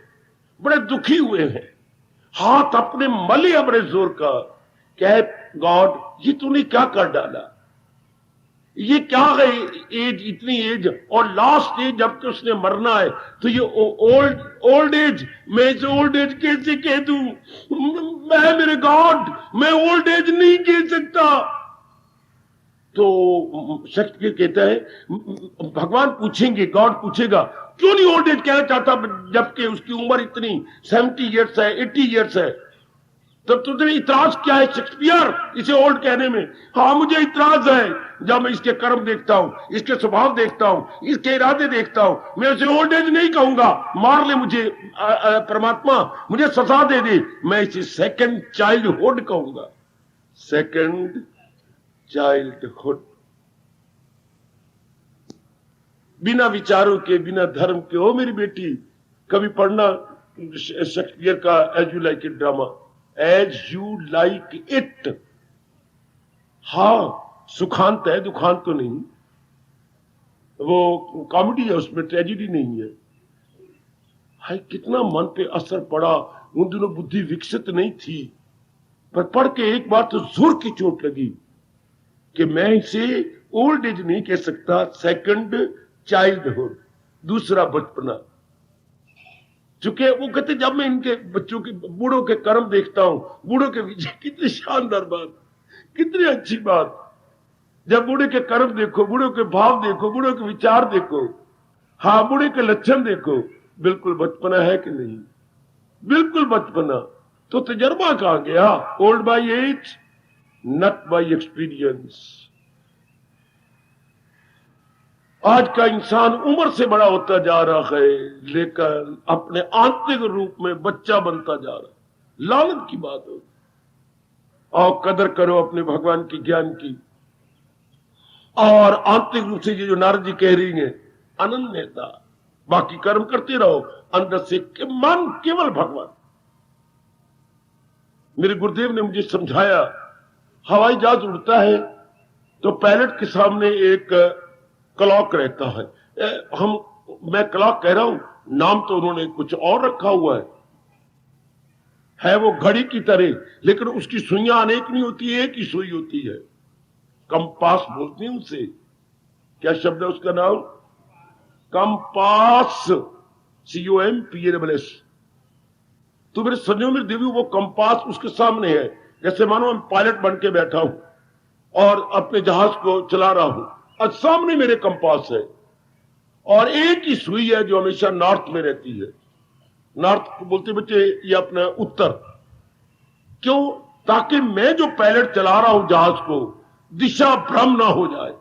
बड़े दुखी हुए हैं, हाथ अपने मले बड़े जोर का। क्या है? गॉड, ये तूने क्या कर डाला? ये क्या है? एज, इतनी एज, और लास्ट एज जब कि उसने मरना है, तो ये ओल्ड एज, मैं इसे ओल्ड एज कैसे कह दूं? मैं, मेरे गॉड, मैं ओल्ड एज नहीं कह सकता। तो शेक्सपियर कहता है भगवान पूछेंगे, गॉड पूछेगा क्यों नहीं ओल्ड एज कहना चाहता, जबकि उसकी उम्र इतनी 70 ईयर्स है, 80 ईयर्स है। तब तुझे इतराज क्या है शेक्सपियर इसे ओल्ड कहने में? हाँ मुझे इतराज है, जब मैं इसके कर्म देखता हूं, इसके स्वभाव देखता हूं, इसके इरादे देखता हूं, मैं उसे ओल्ड एज नहीं कहूंगा। मार ले मुझे परमात्मा, मुझे सजा दे दे, मैं इसे सेकंड चाइल्डहुड कहूंगा। सेकंड चाइल्डहुड, बिना विचारों के, बिना धर्म के। ओ मेरी बेटी, कभी पढ़ना शेक्सपियर का as you like it drama, as you like it. हाँ सुखांत है, दुखांत तो नहीं, वो कॉमेडी है, उसमें ट्रेजेडी नहीं है। हाय कितना मन पे असर पड़ा। उन दिनों बुद्धि विकसित नहीं थी, पर पढ़ के एक बार तो जोर की चोट लगी कि मैं इसे ओल्ड एज नहीं कह सकता, सेकंड चाइल्डहुड, दूसरा बचपना। चूंकि वो कहते जब मैं इनके बच्चों के, बूढ़ों के कर्म देखता हूं, बूढ़ों के विजय, कितनी शानदार बात, कितनी अच्छी बात। जब बूढ़े के कर्म देखो, बूढ़ों के भाव देखो, बूढ़ों के विचार देखो, हाँ बूढ़े के लक्षण देखो, बिल्कुल बचपना है कि नहीं? बिल्कुल बचपना। तो तजर्बा कहां गया? Old by age, not by experience. आज का इंसान उम्र से बड़ा होता जा रहा है, लेकिन अपने आंतरिक रूप में बच्चा बनता जा रहा है। लानत की बात हो। और कदर करो अपने भगवान की ज्ञान की, और आंतरिक रूप से ये जो नारद जी कह रही हैं, आनंद लेता, बाकी कर्म करते रहो, अंदर से मन केवल भगवान। मेरे गुरुदेव ने मुझे समझाया, हवाई जहाज उड़ता है तो पायलट के सामने एक क्लॉक रहता है। मैं क्लॉक कह रहा हूं, नाम तो उन्होंने कुछ और रखा हुआ है वो घड़ी की तरह, लेकिन उसकी सुइयां अनेक नहीं होती, एक ही सुई होती है। कंपास बोलते हैं उसे। क्या शब्द है उसका नाम? Compass, COMPASS। तो मेरे सज्जनों में देवी, वो कंपास उसके सामने है। जैसे मानो मैं पायलट बन के बैठा हूं और अपने जहाज को चला रहा हूं, और सामने मेरे कंपास है, और एक ही सुई है जो हमेशा नॉर्थ में रहती है। नॉर्थ को बोलते बच्चे ये अपना उत्तर। क्यों? ताकि मैं जो पायलट चला रहा हूं जहाज को, दिशा भ्रम ना हो जाए,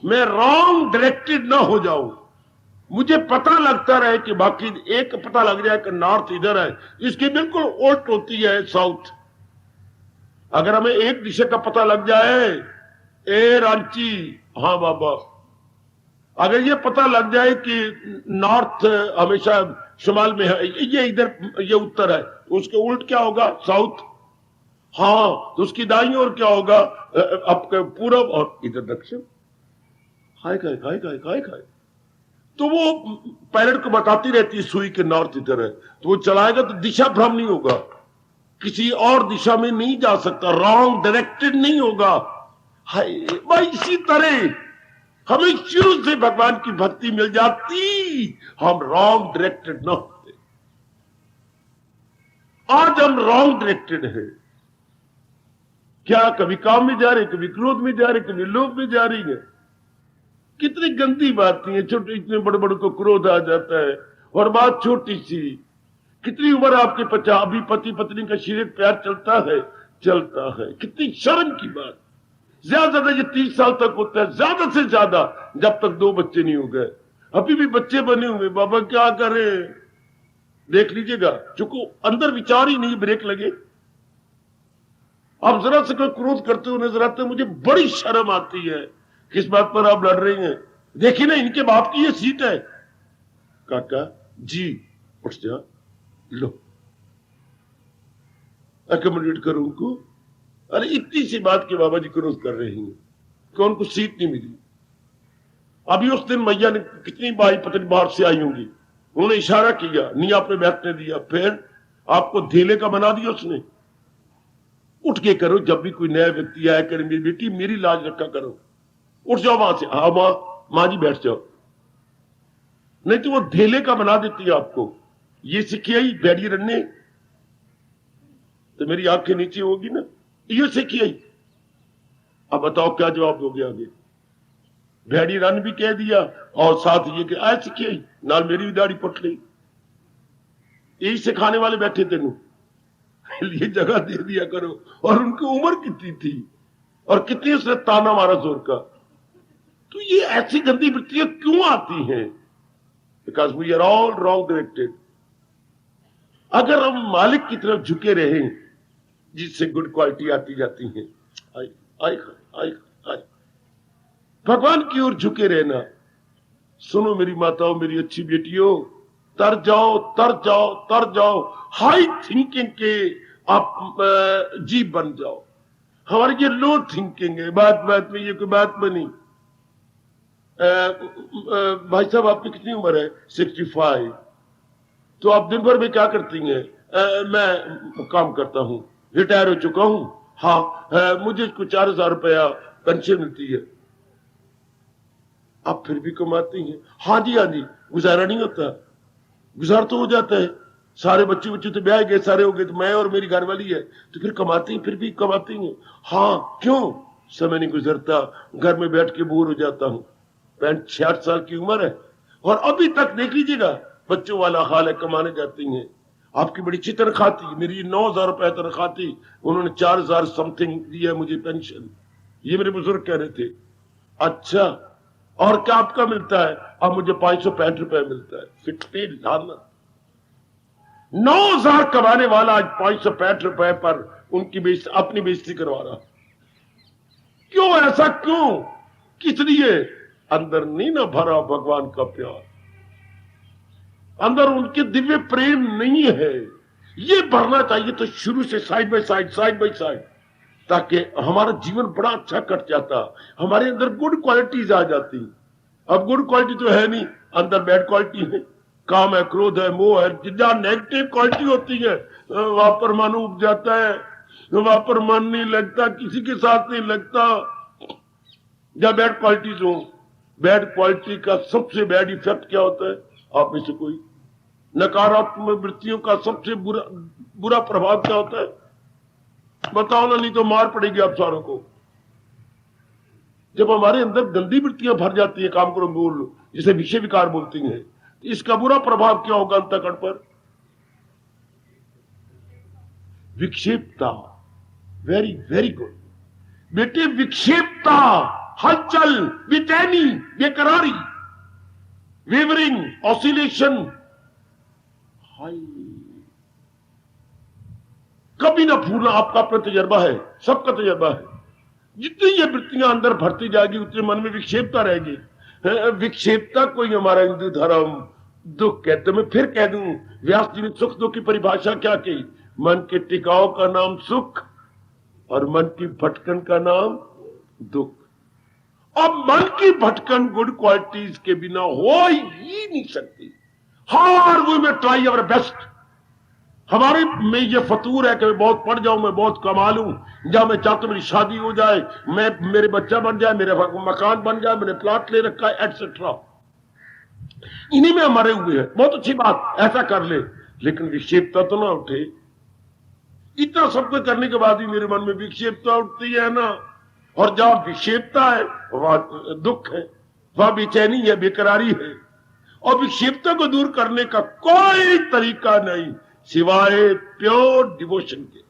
मैं रॉन्ग डायरेक्टेड ना हो जाऊं। मुझे पता लगता रहे कि बाकी एक पता लग जाए कि नॉर्थ इधर है, इसकी बिल्कुल उल्ट होती है साउथ। अगर हमें एक दिशा का पता लग जाए, ए रांची, हाँ बाबा, अगर ये पता लग जाए कि नॉर्थ हमेशा शुमाल में है, ये इधर, ये उत्तर है, उसके उल्ट क्या होगा? साउथ। हाँ, तो उसकी दाईं ओर क्या होगा? आपका पूरब, और इधर दक्षिण। खाए खाए खाए खाए खाए खाए। तो वो पायलट को बताती रहती है सुई के नॉर्थ इधर है, तो वो चलाएगा तो दिशा भ्रम नहीं होगा, किसी और दिशा में नहीं जा सकता, रॉन्ग डायरेक्टेड नहीं होगा। हाय भाई, इसी तरह हमें शुरू से भगवान की भक्ति मिल जाती, हम रॉन्ग डायरेक्टेड ना होते। आज हम रॉन्ग डायरेक्टेड है। क्या कभी काम में जा रहे, कभी क्रोध में जा रहे, कभी लोभ में जा रही है। कितनी गंदी बातें हैं। छोटे इतने बड़े बड़े को क्रोध आ जाता है, और बात छोटी सी। कितनी उम्र आपके 50, अभी पति पत्नी का शीर्ष प्यार चलता है, चलता है। कितनी शर्म की बात। ज्यादा ये 30 साल तक होता है, ज्यादा से ज्यादा, जब तक 2 बच्चे नहीं हो गए। अभी भी बच्चे बने हुए, बाबा क्या करें? देख लीजिएगा, चूंकि अंदर विचार ही नहीं, ब्रेक लगे। आप जरा से कोई क्रोध करते हुए नजर आते हैं, मुझे बड़ी शर्म आती है। किस बात पर आप लड़ रही हैं? देखिए ना, इनके बाप की ये सीट है। काका जी उठ जा, लो अकोमोडेट करो उनको। अरे इतनी सी बात के बाबा जी क्रोध कर रही हैं कि उनको सीट नहीं मिली। अभी उस दिन मैया ने कितनी बाई पत्नी बाहर से आई होंगी, उन्होंने इशारा किया, नहीं आपने बैठने दिया, फिर आपको धेले का बना दिया उसने। उठ के करो, जब भी कोई नया व्यक्ति आया करे, मेरी बेटी मेरी लाज रखा करो, उठ जाओ वहां से। हाँ माँ जी बैठ जाओ, नहीं तो वो धेले का बना देती है आपको। ये सीखी आई बैरियर रनने, तो मेरी आंखें नीचे होगी ना, ये सीखी आई। अब बताओ क्या जवाब दोगे आगे? भैड़ी रन भी कह दिया और साथ ये कि ऐसे किया नाल मेरी भी दाढ़ी पुट ली। यही सिखाने वाले बैठे तेनू, ये जगह दे दिया करो। और उनकी उम्र कितनी थी और कितनी उसने ताना मारा जोर का। तो ये ऐसी गंदी वृत्तियां क्यों आती हैं? Because we are all wrong directed. अगर हम मालिक की तरफ झुके रहें जिससे गुड क्वालिटी आती जाती है, आई आई आई आई भगवान की ओर झुके रहना। सुनो मेरी माताओं, मेरी अच्छी बेटियों, तर जाओ तर जाओ तर जाओ, हाई थिंकिंग के आप जीव बन जाओ। हमारी ये लो थिंकिंग है, बात बात में ये कोई बात बनी। भाई साहब आपकी कितनी उम्र है? 65। तो आप दिन भर में क्या करती हैं? मैं काम करता हूं, रिटायर हो चुका हूं। हाँ, मुझे कुछ 4,000 रुपया पेंशन मिलती है। आप फिर भी कमाती हैं? हाँ जी हाँ जी, गुजारा नहीं होता। गुजार तो हो जाता है, सारे बच्चे बच्चे तो ब्याह गए, सारे हो गए, तो मैं और मेरी घरवाली है, तो फिर कमाती हैं, फिर भी कमाती हैं। हाँ, क्यों? समय नहीं गुजरता, घर में बैठ के बोर हो जाता हूं। 65 साल की उम्र है और अभी तक देख लीजिएगा बच्चों वाला हाल है, कमाने जाती हैं। आपकी बड़ी अच्छी तनख्वाह थी, मेरी 9,000 रुपए तनख्वाह थी, उन्होंने 4,000 समथिंग दिया मुझे पेंशन। ये मेरे बुजुर्ग कह रहे थे। अच्छा, और क्या आपका मिलता है? अब मुझे 565 रुपए मिलता है। फिटते लाना, 9,000 कमाने वाला आज 565 रुपए पर उनकी अपनी बेइज्जती करवा रहा। क्यों ऐसा? क्यों? किस लिए? अंदर नहीं ना भरा भगवान का प्यार, अंदर उनके दिव्य प्रेम नहीं है। ये भरना चाहिए तो शुरू से, साइड बाय साइड, ताकि हमारा जीवन बड़ा अच्छा कट जाता, हमारे अंदर गुड क्वालिटीज आ जाती। अब गुड क्वालिटी तो है नहीं, अंदर बैड क्वालिटी है, काम है, क्रोध है, मोह है। जहां नेगेटिव क्वालिटी होती है वहां पर मन उब जाता है, वहां पर मन नहीं लगता, किसी के साथ नहीं लगता। जहां बैड क्वालिटीज हो, बैड क्वालिटी का सबसे बैड इफेक्ट क्या होता है? आप में से कोई? नकारात्मक वृत्तियों का सबसे बुरा प्रभाव क्या होता है? बताओ ना, नहीं तो मार पड़ेगी आप सारों को। जब हमारे अंदर गंदी वृत्तियां भर जाती है, काम करो बोल लो, जिसे विषय विकार बोलती हैं, इसका बुरा प्रभाव क्या होगा अंतःकरण पर? विक्षेपता। वेरी वेरी गुड बेटे, विक्षेपता, हलचल, बेचैनी, बेकरारी, वेवरिंग, ऑसिलेशन। हाय, कभी ना भूलना, आपका अपना तजर्बा है, सबका तजर्बा है। जितनी ये वृत्तियां अंदर भरती जाएगी उतने मन में विक्षेपता रहेगी। विक्षेपता कोई हमारा हिंदू धर्म दुख है। तो मैं फिर कह दूं, व्यास जी ने सुख दुख की परिभाषा क्या की? मन के टिकाव का नाम सुख और मन की भटकन का नाम दुख। अब मन की भटकन गुड क्वालिटीज के बिना हो ही नहीं सकती। हार वी में ट्राई अवर बेस्ट। हमारे में ये फतूर है कि मैं बहुत पढ़ जाऊं, मैं बहुत कमा लूं, जहां मैं चाहता मेरी शादी हो जाए, मैं मेरे बच्चा बन जाए, मेरे मकान बन जाए, मैंने प्लॉट ले रखा है, एटसेट्रा। इन्हीं में मरे हुए हैं। बहुत अच्छी बात, ऐसा कर ले, लेकिन विक्षेपता तो ना उठे। इतना सब कुछ करने के बाद भी मेरे मन में विक्षेपता उठती है ना। और जहां विक्षेपता है वहां दुख है, वहां बेचैनी है, बेकरारी है। और विक्षेपता को दूर करने का कोई तरीका नहीं सिवाय प्योर डिवोशन के।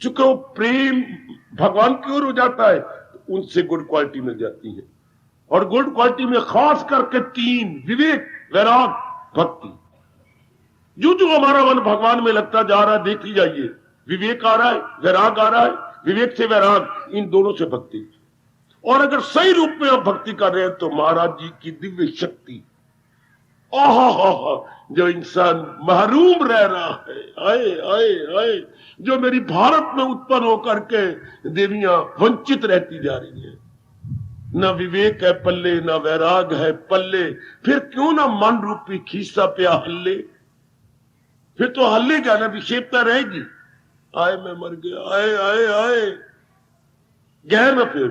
चूंकि वो प्रेम भगवान की ओर हो जाता है तो उनसे गुड क्वालिटी मिल जाती है। और गुड क्वालिटी में खास करके 3: विवेक, वैराग, भक्ति। जो जो हमारा मन भगवान में लगता जा रहा है, देख ही जाइए, विवेक आ रहा है, वैराग आ रहा है, विवेक से वैराग, इन दोनों से भक्ति। और अगर सही रूप में आप भक्ति कर रहे हैं तो महाराज जी की दिव्य शक्ति, जो इंसान महरूम रह रहा है, आए आए आए, जो मेरी भारत में उत्पन्न होकर के देवियां वंचित रहती जा रही हैं। न विवेक है पल्ले, न वैराग है पल्ले, फिर क्यों ना मन रूपी खीसा पे हल्ले। फिर तो हल्लेगा ना, विक्षेपता रहेगी। आए मैं मर गया, आए आए आए, गए ना। फिर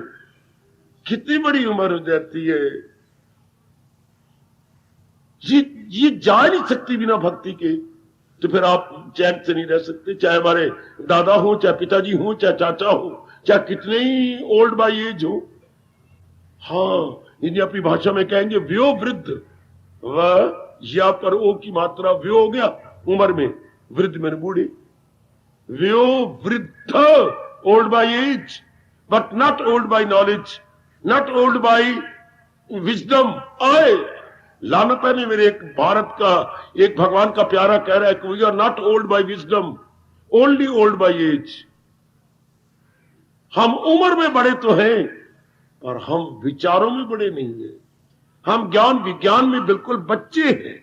कितनी बड़ी उम्र हो जाती है। ये जा नहीं सकती बिना भक्ति के। तो फिर आप चैन से नहीं रह सकते, चाहे हमारे दादा हो, चाहे पिताजी हो, चाहे चाचा हो, चाहे कितने ही ओल्ड बाई एज हो। हाँ, इन्हें अपनी भाषा में कहेंगे व्यो वृद्ध। वह या पर ओ की मात्रा व्यो हो गया उम्र में, वृद्ध में बूढ़े। व्यो वृद्ध, old by age, but not old by knowledge, not old by wisdom. आए लानत है नहीं मेरे एक भारत का एक भगवान का प्यारा कह रहा है कि we are not old by wisdom, only old by age. हम उम्र में बड़े तो हैं पर हम विचारों में बड़े नहीं हैं। हम ज्ञान विज्ञान में बिल्कुल बच्चे हैं।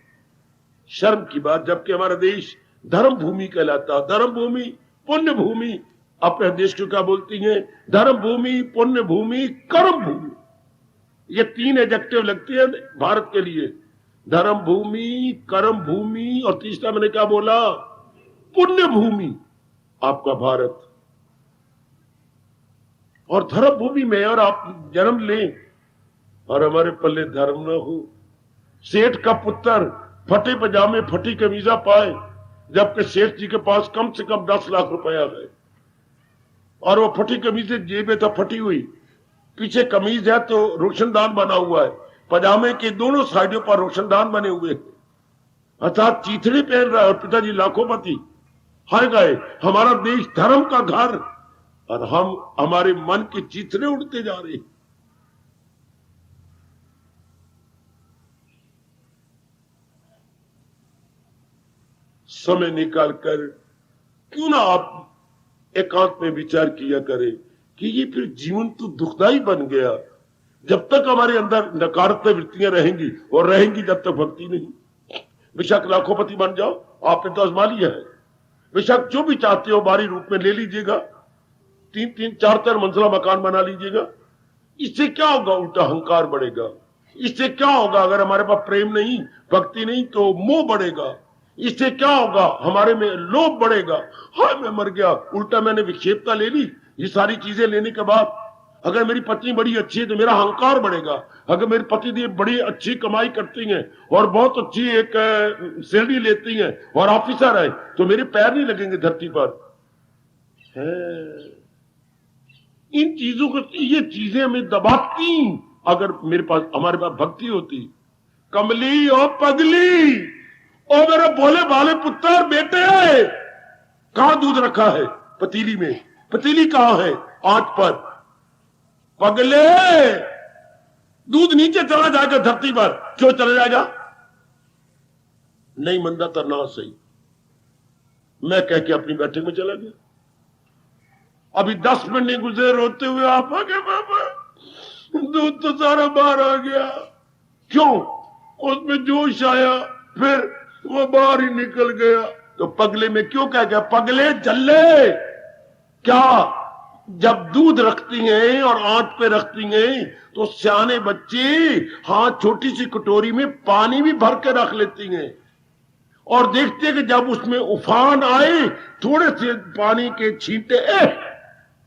शर्म की बात, जबकि हमारा देश धर्म भूमि कहलाता, धर्म भूमि पुण्य भूमि। अपने देश को क्या बोलती हैं? धर्म भूमि, पुण्य भूमि, कर्म भूमि। ये 3 एडजेक्टिव लगती है भारत के लिए, धर्म भूमि, कर्म भूमि और तीसरा मैंने क्या बोला? पुण्य भूमि आपका भारत। और धर्म भूमि में और आप जन्म लें और हमारे पल्ले धर्म न हो। सेठ का पुत्र फटे पजामे फटी कमीजा पाए, जबकि सेठ जी के पास कम से कम 10 लाख रुपया है और वो फटी कमीज जेब तो फटी हुई, पीछे कमीज है तो रोशनदान बना हुआ है, पजामे के दोनों साइडों पर रोशनदान बने हुए हैं, अर्थात चीथड़े पहन रहा है और पिताजी लाखोपति। हाय गए हमारा देश धर्म का घर और हम हमारे मन के चीथड़े उड़ते जा रहे हैं। समय निकालकर क्यों ना आप एकांत में विचार किया करें कि ये फिर जीवन तो दुखदाई बन गया जब तक हमारे अंदर नकारात्मक वृत्तियां रहेंगी, और रहेंगी जब तक भक्ति नहीं। बेशक लाखोपति बन जाओ, आपने तो आजमा लिया है। बेशक जो भी चाहते हो बारी रूप में ले लीजिएगा, 3-3 4-4 मंजिला मकान बना लीजिएगा। इससे क्या होगा? उल्टा अहंकार बढ़ेगा। इससे क्या होगा? अगर हमारे पास प्रेम नहीं, भक्ति नहीं, तो मोह बढ़ेगा। इससे क्या होगा? हमारे में लोभ बढ़ेगा। हाय मैं मर गया, उल्टा मैंने विक्षेपता ले ली। ये सारी चीजें लेने के बाद अगर मेरी पत्नी बड़ी अच्छी है तो मेरा अहंकार बढ़ेगा। अगर मेरी पत्नी बड़ी अच्छी कमाई करती हैं और बहुत अच्छी एक सैलरी लेती हैं और ऑफिसर है तो मेरे पैर नहीं लगेंगे धरती पर। इन चीजों को, ये चीजें हमें दबाती। अगर मेरे पास हमारे पास भक्ति होती। कमली और पगली ओ मेरे भोले भाले पुत्र बेटे, कहां दूध रखा है? पतीली में। पतीली कहां है? आंच पर। पगले, दूध नीचे चला जाएगा धरती पर। क्यों चला जाएगा? नहीं मंदा तरना सही। मैं कह के अपनी बैठक में चला गया। अभी 10 मिनट नहीं गुजरे, रोते हुए आप आ गए, बाबा दूध तो सारा बाहर आ गया। क्यों? उसमें जोश आया, फिर वो बाहर ही निकल गया। तो पगले में क्यों कह गया? पगले जल्ले क्या? जब दूध रखती हैं और आंच पे रखती हैं तो सियाने बच्चे हाथ छोटी सी कटोरी में पानी भी भर के रख लेती हैं और देखते हैं कि जब उसमें उफान आए, थोड़े से पानी के छींटे,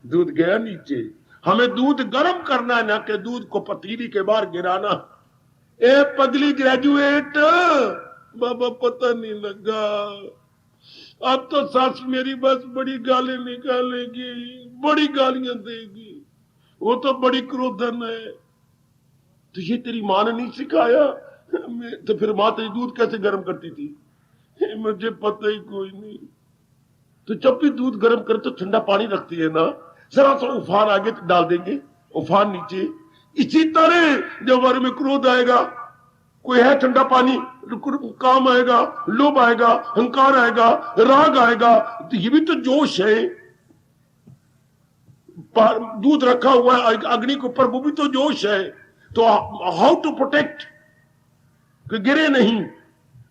दूध गया नीचे। हमें दूध गर्म करना है, ना कि दूध को पतीली के बाहर गिराना। ए पगली ग्रेजुएट, बाबा पता नहीं लगा। अब तो सास मेरी बस बड़ी गाली निकालेगी, बड़ी गालियां देगी। वो तो बड़ी क्रोधन है। तो ये तेरी मां ने नहीं सिखाया? तो फिर मां तेरी दूध कैसे गर्म करती थी? मुझे पता ही कोई नहीं। तो जब भी दूध गर्म करे तो ठंडा पानी रखती है ना, जरा सा उफान आगे तो डाल देंगे, उफान नीचे। इसी तरह जब हमारे में क्रोध आएगा, कोई है ठंडा पानी, काम आएगा, लोभ आएगा, अहंकार आएगा, राग आएगा। तो ये भी तो जोश है। दूध रखा हुआ है अग्नि के ऊपर, वो भी तो जोश है। तो हाउ टू प्रोटेक्ट कि गिरे नहीं?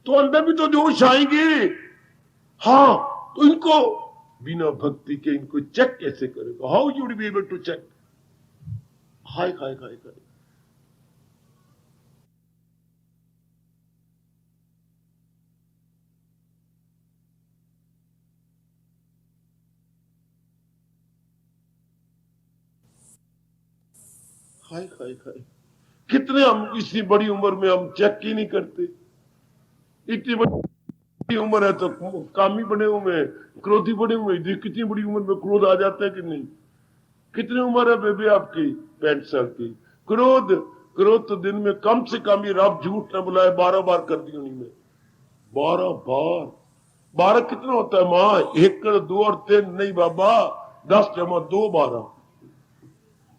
तो अंदर भी तो जोश आएंगे। हाँ, तो इनको बिना भक्ति के इनको चेक कैसे करेगा? How you be able to check? हाय हाय हाय हाय। हाय हाय हाय, कितने हम इतनी बड़ी उम्र में हम चेक ही नहीं करते। इतनी बड़ी उम्र है तो कामी बने हुए, क्रोधी बने हुए। कितनी बड़ी उम्र में क्रोध आ जाता है कि नहीं? कितनी उम्र है बेबी आपकी? 65 साल की। क्रोध, क्रोध तो दिन में कम से कम ये रब झूठ न बुलाए 12 बार कर दी उन्हीं में। 12 बार। 12 कितना होता है माँ? 1 कर 2 और 3 नहीं बाबा, 10 जमा 2 12।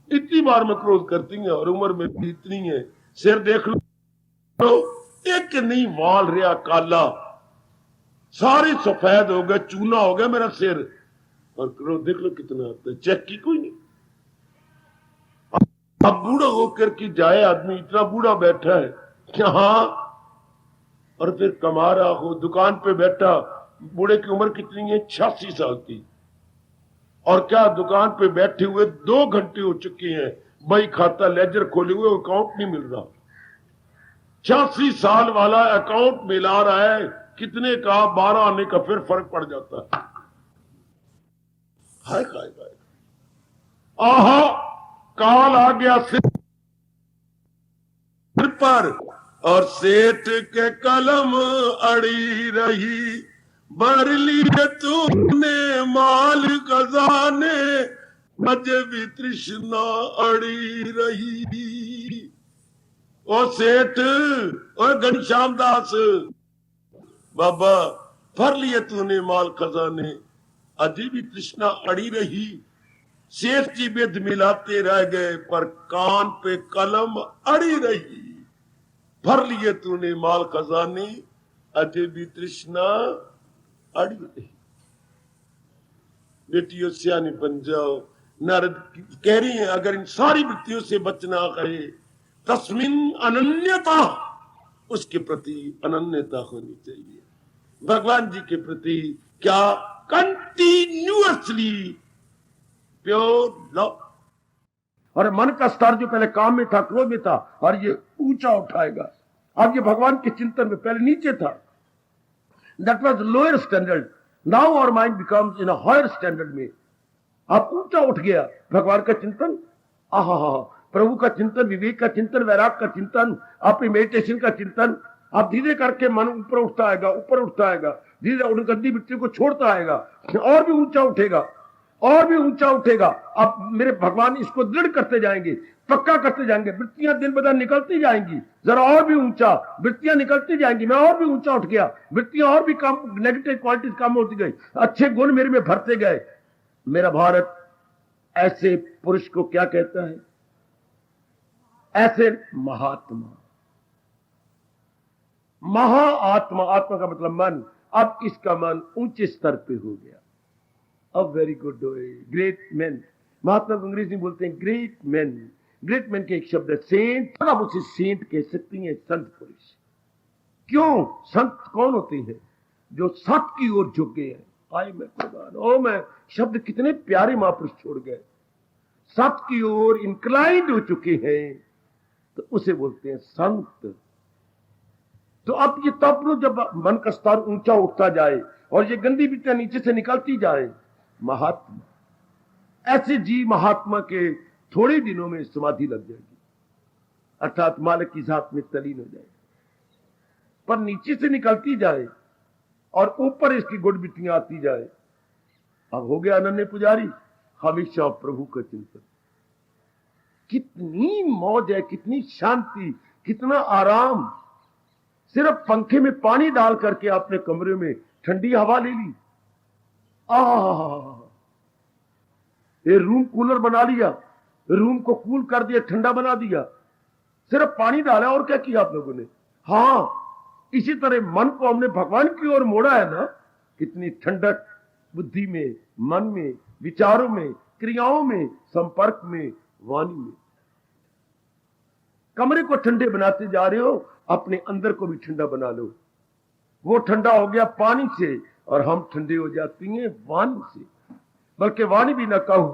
इतनी बार में क्रोध करती है और उम्र में भी इतनी है। सिर देख लो, एक नहीं वाल रहा काला, सारे सफेद हो गए, चूना हो गया मेरा सिर। और क्रोध देख लो कितना आता है, चेक की कोई नहीं। अब बूढ़ा होकर की जाए आदमी, इतना बूढ़ा बैठा है कि हाँ, और फिर कमा रहा हो, दुकान पे बैठा, बूढ़े की उम्र कितनी है? 86 साल की। और क्या दुकान पे बैठे हुए 2 घंटे हो चुके हैं, बही खाता लेजर खोले हुए, अकाउंट नहीं मिल रहा। 86 साल वाला अकाउंट मिला रहा है, कितने का? 12 आने का फिर फर्क पड़ जाता है। हाय हाय हाय, आहा, काल आ गया सिर पर, और सेठ के कलम अड़ी रही, भर लिए तूने माल खजाने, मजे भी तृष्णा अड़ी रही। ओ सेठ, ओ घनश्याम दास बाबा, भर लिए तूने माल खजाने, अजी भी तृष्णा अड़ी रही। सेठ जी विद मिलाते रह गए, पर कान पे कलम अड़ी रही। भर लिए तूने माल खजाने, अजय भी तृष्णा अड़ी रही। बेटियों सियानी बन जाओ। नारद कह रही हैं, अगर इन सारी वृत्तियों से बचना है, तस्मिन अनन्यता, उसके प्रति अनन्यता होनी चाहिए। भगवान जी के प्रति क्या? Continuously pure love. और मन का स्तर जो पहले काम में था, क्रोध में था, और ये ऊंचा उठाएगा। अब ये भगवान के चिंतन में पहले नीचे था, that was lower standard. Now our mind becomes in a higher standard में। अब ऊंचा उठ गया भगवान का चिंतन। आहा, प्रभु का चिंतन, विवेक का चिंतन, वैराग का चिंतन, अपनी मेडिटेशन का चिंतन। अब धीरे करके मन ऊपर उठता आएगा, ऊपर उठता आएगा, धीरे उन गंदी मिट्टी को छोड़ता आएगा, और भी ऊंचा उठेगा, और भी ऊंचा उठेगा। अब मेरे भगवान इसको दृढ़ करते जाएंगे, पक्का करते जाएंगे। वृत्तियां दिन ब दिन निकलती जाएंगी, जरा और भी ऊंचा, वृत्तियां निकलती जाएंगी। मैं और भी ऊंचा उठ गया, वृत्तियां और भी कम, नेगेटिव क्वालिटीज कम होती गई, अच्छे गुण मेरे में भरते गए। मेरा भारत ऐसे पुरुष को क्या कहता है? ऐसे महात्मा, महाआत्मा। आत्मा का मतलब मन। अब इसका मन ऊंचे स्तर पे हो गया। अब वेरी गुड, ग्रेट मैन। महात्मा को अंग्रेजी में बोलते हैं ग्रेट मैन। ग्रेट मैन के एक शब्द है सेंट। आप उसे सेंट कह सकती हैं, संत पुरुष। क्यों? संत कौन होते हैं? जो सत की ओर झुके हैं। आए मैं कुर्बान, ओ मैं शब्द कितने प्यारे महापुरुष छोड़ गए। सत की ओर इंक्लाइंड हो चुके हैं, तो उसे बोलते हैं संत। तो अब ये तब जब मन का स्तर ऊंचा उठता जाए और ये गंदी बिटिया नीचे से निकलती जाए, महात्मा। ऐसे जी महात्मा के थोड़े दिनों में समाधि लग जाएगी, अर्थात मालिक की जात में तलीन हो जाएगी। पर नीचे से निकलती जाए और ऊपर इसकी गुड़ बिटियां आती जाए। अब हो गया अनन्य पुजारी, हमेशा प्रभु का चिंतन। कितनी मौज है, कितनी शांति, कितना आराम। सिर्फ पंखे में पानी डाल करके आपने कमरे में ठंडी हवा ले ली। ये रूम कूलर बना लिया, रूम को कूल कर दिया, ठंडा बना दिया, सिर्फ पानी डाला। और क्या किया आप लोगों ने? हाँ, इसी तरह मन को हमने भगवान की ओर मोड़ा है ना। कितनी ठंडक बुद्धि में, मन में, विचारों में, क्रियाओं में, संपर्क में, वाणी में। कमरे को ठंडे बनाते जा रहे हो, अपने अंदर को भी ठंडा बना लो। वो ठंडा हो गया पानी से, और हम ठंडे हो जाती हैं वाणी से। बल्कि वाणी भी ना कहूं,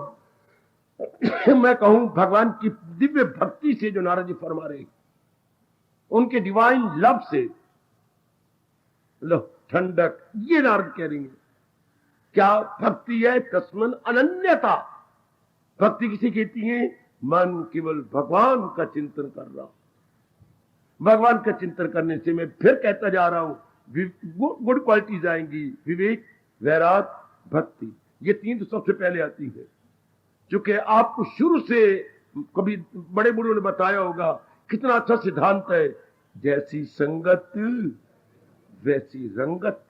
मैं कहूं भगवान की दिव्य भक्ति से, जो नारद जी फरमा रहे, उनके डिवाइन लव से। लो ठंडक, ये नारद कह रही है। क्या भक्ति है? तस्मन अनन्यता। भक्ति किसे कहती है? मन केवल भगवान का चिंतन कर रहा। भगवान का चिंतन करने से, मैं फिर कहता जा रहा हूं, गुड क्वालिटीज आएंगी। विवेक, वैराग, भक्ति, ये तीन तो सबसे पहले आती है। क्योंकि आपको शुरू से कभी बड़े बूढ़ों ने बताया होगा, कितना अच्छा सिद्धांत है, जैसी संगत वैसी रंगत।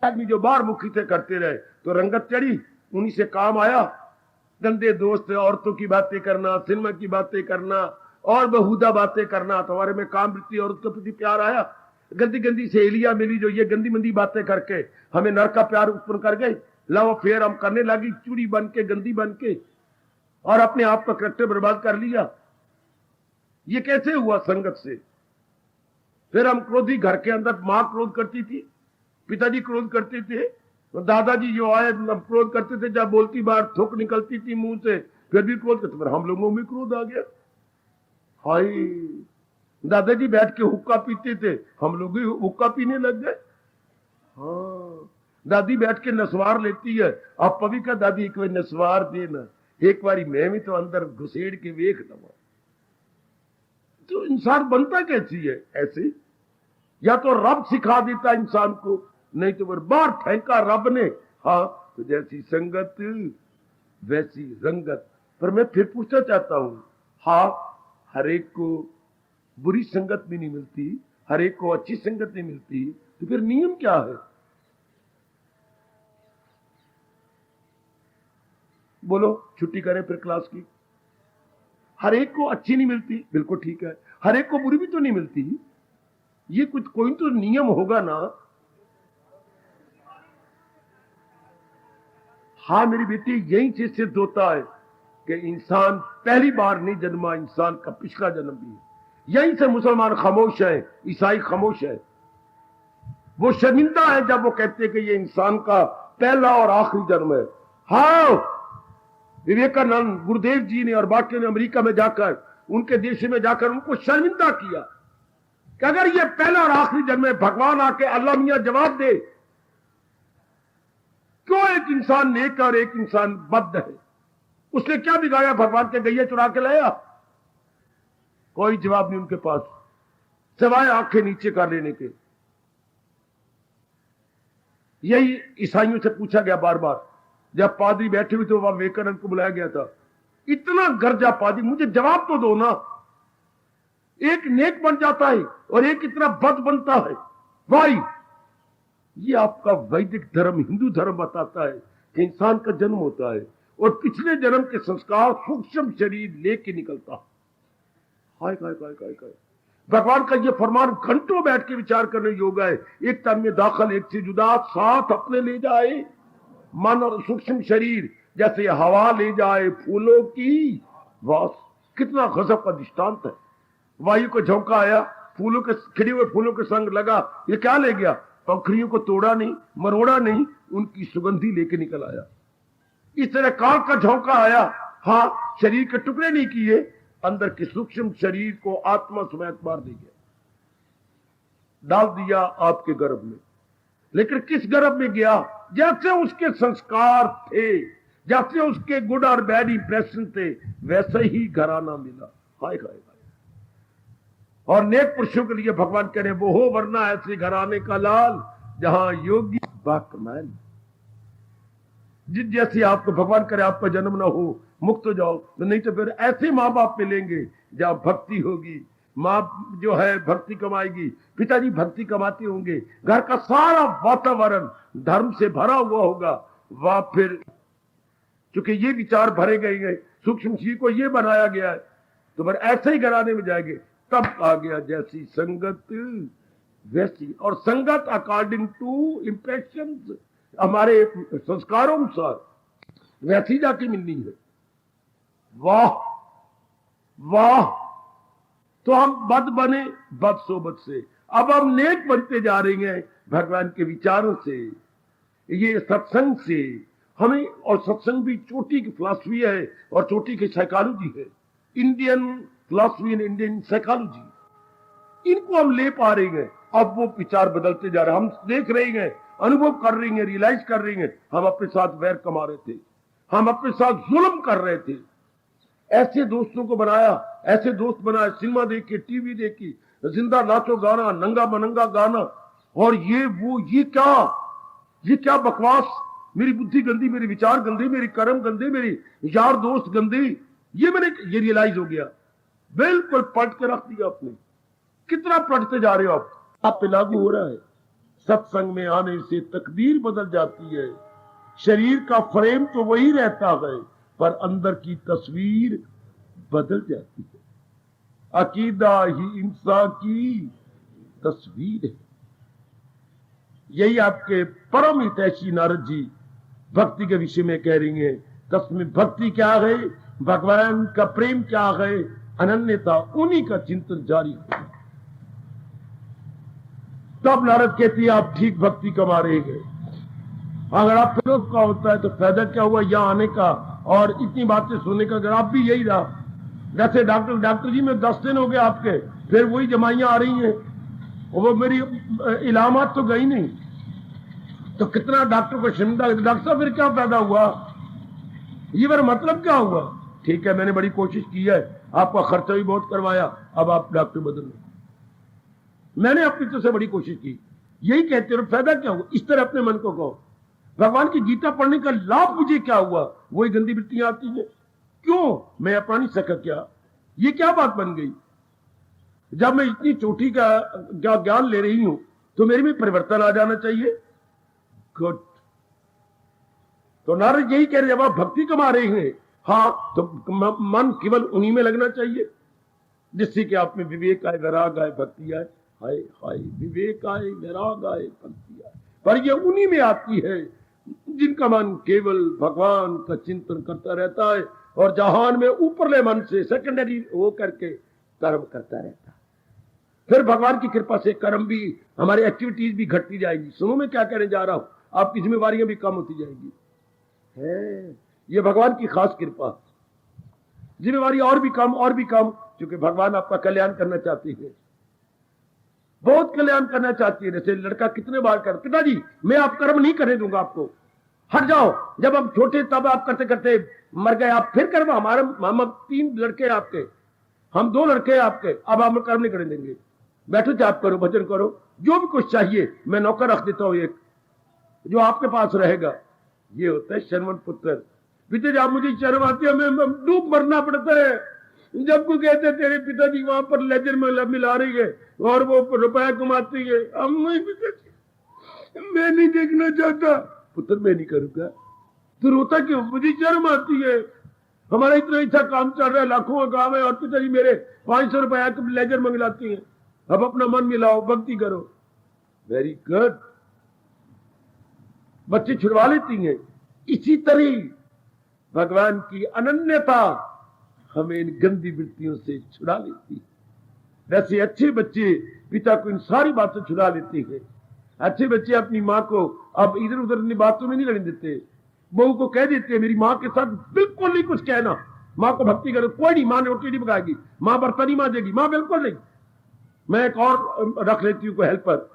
आदमी जो बाहर मुखी से करते रहे तो रंगत चढ़ी, उन्हीं से काम आया। गंदे दोस्त, औरतों की बातें करना, सिनेमा की बातें करना और बेहुदा बातें करना, तुम्हारे में काम वृत्ति औरत के प्रति प्यार आया। गंदी गंदी सहेलियां मिली जो ये गंदी मंदी बातें करके हमें नर का प्यार उत्पन्न कर गई। लव अफेयर हम करने लगी, चूड़ी बन के, गंदी बन के, और अपने आप का करेक्टर बर्बाद कर लिया। ये कैसे हुआ? संगत से। फिर हम क्रोधी, घर के अंदर मां क्रोध करती थी, पिताजी क्रोध करते थे, दादाजी जो आए क्रोध करते थे, जब बोलती बार थूक निकलती थी मुंह से, फिर भी क्रोध करते। हम लोगों में क्रोध आ गया। हाय, दादाजी बैठ के हुक्का पीते थे, हम लोग भी हुक्का पीने लग गए। हाँ, दादी बैठ के नसवार लेती है, आप पवी का दादी एक बार नसवार देना, एक बारी मैं भी तो अंदर घुसेड़ के वेख लवा। तो इंसान बनता कैसी है? ऐसे या तो रब सिखा देता इंसान को, नहीं तो बार फेंका रब ने। हाँ, तो जैसी संगत वैसी रंगत। पर मैं फिर पूछना चाहता हूं, हाँ, हर एक को बुरी संगत भी नहीं मिलती, हर एक को अच्छी संगत नहीं मिलती, तो फिर नियम क्या है? बोलो, छुट्टी करें फिर क्लास की। हर एक को अच्छी नहीं मिलती, बिल्कुल ठीक है, हर एक को बुरी भी तो नहीं मिलती। ये कुछ कोई तो नियम होगा ना। हाँ मेरी बेटी, यही चीज सिद्ध होता है कि इंसान पहली बार नहीं जन्मा, इंसान का पिछला जन्म भी है। यहीं से मुसलमान खामोश है, ईसाई खामोश है। वो शर्मिंदा है जब वो कहते हैं कि ये इंसान का पहला और आखिरी जन्म है। हाँ, विवेकानंद, गुरुदेव जी ने और बाकी ने अमेरिका में जाकर, उनके देश में जाकर उनको शर्मिंदा किया कि अगर ये पहला और आखिरी जन्म है, भगवान आके अल्लाह मियां जवाब दे, क्यों एक इंसान नेक और एक इंसान बद है? उसने क्या बिगाड़ा? भगवान के गैया चुरा के लाया? कोई जवाब नहीं उनके पास, सिवाय आंखें नीचे कर लेने के। यही ईसाइयों से पूछा गया बार बार, जब पादरी बैठे हुए थे वहां विवेकानंद को बुलाया गया था। इतना गर्जा पादरी, मुझे जवाब तो दो ना। एक नेक बन जाता है और एक इतना बद बनता है। भाई, ये आपका वैदिक धर्म, हिंदू धर्म बताता है कि इंसान का जन्म होता है और पिछले जन्म के संस्कार सूक्ष्म शरीर लेके निकलता। हाय काय काय काय काय, भगवान का ये फरमान घंटों बैठ के विचार करने योग्य है। एक तन में दाखिल एक से जुदा, साथ अपने ले जाए मन और सूक्ष्म शरीर, जैसे हवा ले जाए फूलों की वास। कितना गजब का दृष्टांत है। वायु को झोंका आया, फूलों के खिले हुए फूलों के संग लगा, ये क्या ले गया? पंखड़ियों को तोड़ा नहीं, मरोड़ा नहीं, उनकी सुगंधी लेके निकल आया। इस तरह काल का झोंका आया, हाँ, शरीर के टुकड़े नहीं किए, अंदर के सूक्ष्म शरीर को आत्मा समेत मार दे गया, डाल दिया आपके गर्भ में। लेकिन किस गर्भ में गया? जैसे उसके संस्कार थे, जैसे उसके गुड और बैड इंप्रेशन थे, वैसे ही घराना मिला। हाय हाय हाय। और नेक पुरुषों के लिए भगवान कह रहे, वो हो वरना ऐसे घराने का लाल जहां योगी बाकमैन। जिस जैसे आपको भगवान करे आपका जन्म ना हो, मुक्त हो जाओ, तो नहीं तो फिर ऐसे माँ बाप मिलेंगे जहां भक्ति होगी, माँ जो है भक्ति कमाएगी, पिताजी भक्ति कमाते होंगे, घर का सारा वातावरण धर्म से भरा हुआ होगा। वह फिर चूंकि ये विचार भरे गए हैं, सूक्ष्म जीव को ये बनाया गया है, तो फिर ऐसे ही घराने में जाएंगे। तब आ गया जैसी संगत वैसी, और संगत अकॉर्डिंग टू इंप्रेशन, हमारे संस्कारों अनुसार वैसी जाके मिलनी है। वाह वाह, तो हम बद बने बद सोबत से, अब हम नेक बनते जा रहे हैं भगवान के विचारों से, ये सत्संग से हमें। और सत्संग भी चोटी की फिलॉसफी है और चोटी की साइकोलॉजी है, Indian philosophy and Indian psychology, इनको हम ले पा रहे हैं। अब वो विचार बदलते जा रहे हैं, हम देख रहे हैं, अनुभव कर रहे हैं, रियलाइज कर रहे हैं। हम अपने साथ वैर कमा रहे थे, हम अपने साथ जुल्म कर रहे थे। ऐसे दोस्तों को बनाया, ऐसे दोस्त बनाए, सिनेमा देख के, टीवी देख के, जिंदा नाचो गाना, नंगा मनंगा गाना, और ये वो, ये क्या बकवास। मेरी बुद्धि गंदी, मेरे विचार गंदे, मेरे कर्म गंदे, मेरे यार दोस्त गंदे। ये रियलाइज हो गया, बिल्कुल पलट के रख दिया आपने। कितना पलटते जा रहे हो आप पे लागू हो रहा है। सत्संग में आने से तकदीर बदल जाती है। शरीर का फ्रेम तो वही रहता है, पर अंदर की तस्वीर बदल जाती है। अकीदा ही इंसान की तस्वीर है। यही आपके परम हितैषी नारद जी भक्ति के विषय में कह रही है। तस्में भक्ति क्या है, भगवान का प्रेम क्या है, अनन्यता, उन्हीं का चिंतन जारी है। तब नारद कहती है आप ठीक भक्ति कमा रहे हैं। अगर आप फिलोसफ का होता है तो फायदा क्या हुआ यहाँ आने का और इतनी बातें सुनने का। अगर आप भी यही रहा, जैसे डॉक्टर जी में 10 दिन हो गए आपके, फिर वही जमाइयां आ रही हैं, वो मेरी इलामात तो गई नहीं, तो कितना डॉक्टर को शर्मिंदा। डॉक्टर साहब फिर क्या फायदा हुआ, ये मेरा मतलब क्या हुआ। ठीक है, मैंने बड़ी कोशिश की है, आपका खर्चा भी बहुत करवाया, अब आप डॉक्टर बदल लो। मैंने अपनी तरफ से बड़ी कोशिश की, यही कहते हो फायदा क्या हुआ। इस तरह अपने मन को कहो, भगवान की गीता पढ़ने का लाभ मुझे क्या हुआ। वही गंदी वृत्तियां आती हैं, क्यों मैं अपना नहीं सका क्या, ये क्या बात बन गई। जब मैं इतनी चोटी का ज्ञान ले रही हूं तो मेरे में परिवर्तन आ जाना चाहिए। गुड। तो नारद यही कह रहे, जब आप भक्ति कमा रहे हैं, हाँ, तो मन केवल उन्हीं में लगना चाहिए जिससे कि आप में विवेक आए, वैराग आए, भक्ति आए। हाय हाय, विवेक आए, वैराग आए, भक्ति आए, पर यह उन्हीं में आती है जिनका मन केवल भगवान का चिंतन करता रहता है और जहान में ऊपरले मन से सेकेंडरी वो करके कर्म करता रहता है। फिर भगवान की कृपा से कर्म भी, हमारी एक्टिविटीज भी घटती जाएगी। सुनो मैं क्या कहने जा रहा हूं, आपकी जिम्मेवारियां भी कम होती जाएंगी। है ये भगवान की खास कृपा। जिम्मेवारी और भी कम, और भी कम, क्योंकि भगवान आपका कल्याण करना चाहती है, बहुत कल्याण करना चाहती है। जैसे लड़का कितने बार कर, पिताजी मैं आप कर्म नहीं करने दूंगा आपको, हट जाओ। जब हम छोटे तब आप करते करते मर गए, आप फिर कर्म, हमारे हम 3 लड़के आपके, हम 2 लड़के आपके, अब हम कर्म नहीं करने देंगे। बैठो, जाप करो, भजन करो, जो भी कुछ चाहिए मैं नौकर रख देता हूं एक, जो आपके पास रहेगा। ये होता है शर्मन पुत्र। पिताजी आप मुझे शर्म आती है, मैं डूब मरना पड़ता है। जब को कहते तेरे पिताजी वहां पर लेजर में मिला रही है और वो रुपया कमाती है, अब मैं नहीं देखना चाहता। पुत्र मैं नहीं करूंगा, तो रोता क्यों, मुझे शर्म आती है। हमारा इतना अच्छा काम चल रहा है, लाखों का काम है, और पिताजी मेरे 500 रुपया लेजर मंगलाती है। अब अपना मन मिलाओ, भक्ति करो। वेरी गुड, बच्चे छुड़वा लेती हैं। इसी तरह भगवान की अनन्यता हमें इन गंदी वृत्तियों से छुड़ा लेती है। वैसे अच्छे बच्चे पिता को इन सारी बातों छुड़ा लेते हैं। अच्छे बच्चे अपनी माँ को अब इधर उधर बातों में नहीं लड़ने देते। बहू को कह देते हैं मेरी माँ के साथ बिल्कुल नहीं कुछ कहना, माँ को भक्ति करो। कोई नहीं, माँ ने रोटी नहीं पकाएगी, माँ बर्तन नहीं मांजेगी, माँ बिल्कुल नहीं। मैं एक और रख लेती हूँ को हेल्पर,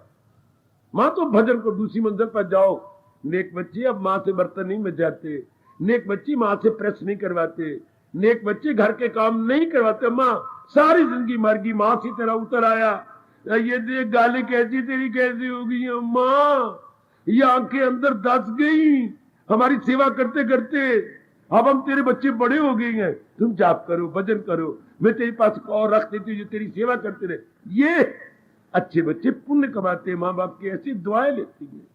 माँ तो भजन को दूसरी मंजिल पर जाओ। नेक बच्चे अब माँ से बर्तन नहीं मजाते, नेक बच्चे माँ से प्रेस नहीं करवाते, नेक बच्चे घर के काम नहीं करवाते। माँ सारी जिंदगी मर गई, माँ की तरह उतर आया, ये देख गाली कैसी तेरी कैसी हो गई है माँ, ये आंखें अंदर दस गई हमारी सेवा करते करते। अब हम तेरे बच्चे बड़े हो गए हैं, तुम जाप करो, भजन करो, मैं तेरे पास और रख देती हूँ जो तेरी सेवा करते रहे। ये अच्छे बच्चे पुण्य कमाते हैं, माँ बाप की ऐसी दुआएं लेती हैं।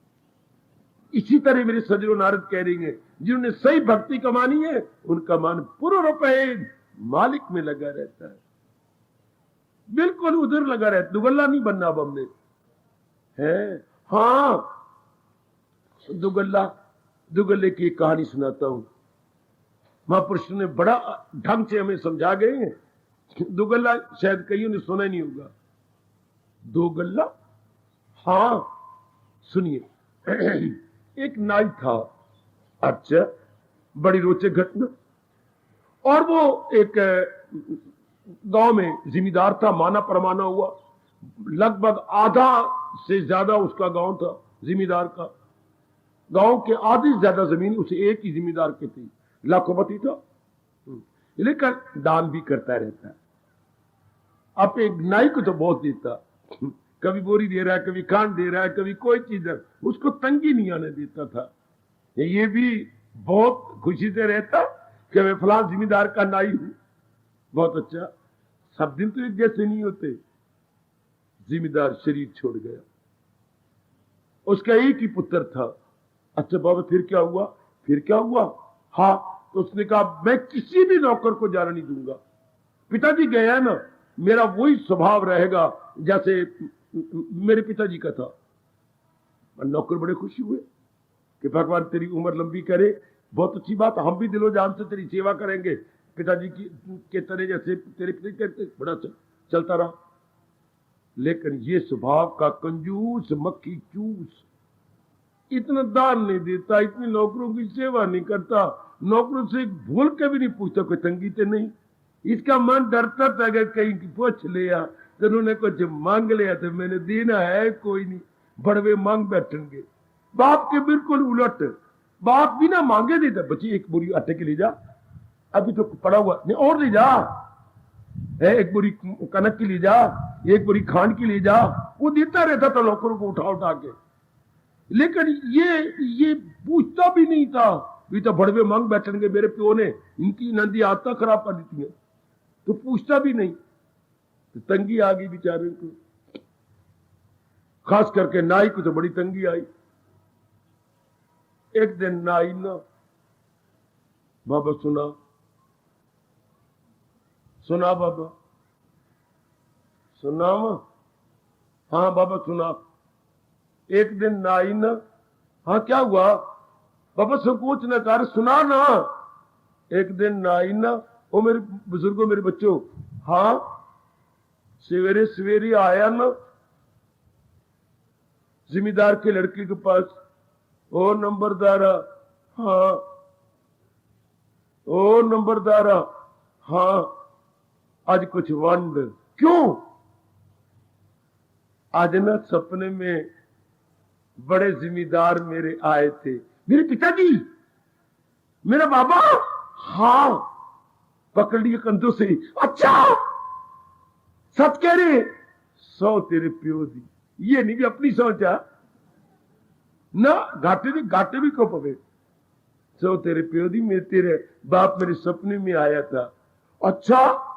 इसी तरह मेरे सजनो नारद कह रही हैं, जिन्होंने सही भक्ति कमानी है उनका मन पूर्ण रूप मालिक में लगा रहता है, बिल्कुल उधर लगा रहता, दुगल्ला नहीं बनना अब हमने है। हाँ, दुगल्ले की एक कहानी सुनाता हूं। महापुरुष ने बड़ा ढंग से हमें समझा गए हैं। दुगल्ला शायद कईयों ने सुना नहीं होगा। दुगल्ला, हाँ सुनिए। एक नाई था, अच्छा बड़ी रोचक घटना। और वो एक गांव में जिम्मेदार था, माना परमाना हुआ। लगभग आधा से ज्यादा उसका गांव था जिम्मेदार का। गांव के आधी से ज्यादा जमीन उसे एक ही जिम्मेदार की थी, लाखोपति था, लेकिन दान भी करता रहता है। अब एक नाई को तो बहुत देता, कभी बोरी दे रहा है, कभी खांड दे रहा है, कभी कोई चीज, उसको तंगी नहीं आने देता था। ये भी बहुत खुशी से रहता कि मैं फलां जिम्मेदार का नाई हूं। बहुत अच्छा। सब दिन तो एक जैसे नहीं होते। जिम्मेदार शरीर छोड़ गया, उसका एक ही पुत्र था। अच्छा बाबा फिर क्या हुआ? फिर क्या हुआ? हाँ, तो उसने कहा मैं किसी भी नौकर को जाना नहीं दूंगा। पिताजी गया ना, मेरा वही स्वभाव रहेगा जैसे मेरे पिताजी का था। नौकर बड़े खुशी हुए कि भगवान तेरी उम्र लंबी करे, बहुत अच्छी बात, हम भी दिलो जान से तेरी सेवा करेंगे पिताजी की के तरह जैसे तेरे पिताजी करते। बड़ा चलता रहा। लेकिन ये स्वभाव का कंजूस मक्खी चूस, इतना दान नहीं देता, इतनी नौकरों की सेवा नहीं करता, नौकरों से भूल के भी नहीं पूछता कोई तंगी तो नहीं। इसका मन डरता था अगर कहीं पूछ लिया तो उन्होंने कुछ मांग लिया तो मैंने देना है कोई नहीं, बड़वे मांग बैठेंगे। बाप के बिल्कुल उलट, बाप बिना मांगे देता, बच्ची एक बोरी आटे के ले जा, अभी तो पड़ा हुआ नहीं, और ले जा, एक बोरी कनक की ले जा, एक बोरी खांड की ले जा, वो देता रहता था नौकरों को उठा उठा के। लेकिन ये पूछता भी नहीं था, ये तो बड़वे मांग बैठेंगे मेरे प्यो ने, इनकी नंदी आदत खराब कर दी है, तो पूछता भी नहीं। तो तंगी आ गई बेचारे को, खास करके नाई को तो बड़ी तंगी आई। एक दिन नाई ना, बाबा सुना सुना बाबा सुना, हाँ बाबा सुना। एक दिन नाई ना, हाँ क्या हुआ बाबा, संकोच न कर, सुना ना। एक दिन नाई ना, ओ मेरे बुजुर्गों मेरे बच्चों, हाँ सवेरे सवेरे आया ना जिम्मेदार के लड़के के पास, ओ नंबरदारा, हाँ ओ नंबरदारा, हाँ आज कुछ वंड। क्यों? आज ना सपने में बड़े जिम्मेदार मेरे आए थे। मेरे पिताजी, मेरा बाबा, हाँ पकड़ लिए कंधों से। अच्छा सच कह रहे? सौ तेरे प्यो दी, ये नहीं भी अपनी सोचा ना, घाटे भी को पवे। सौ तेरे प्यो दी, मेरे तेरे बाप मेरे सपने में आया था। अच्छा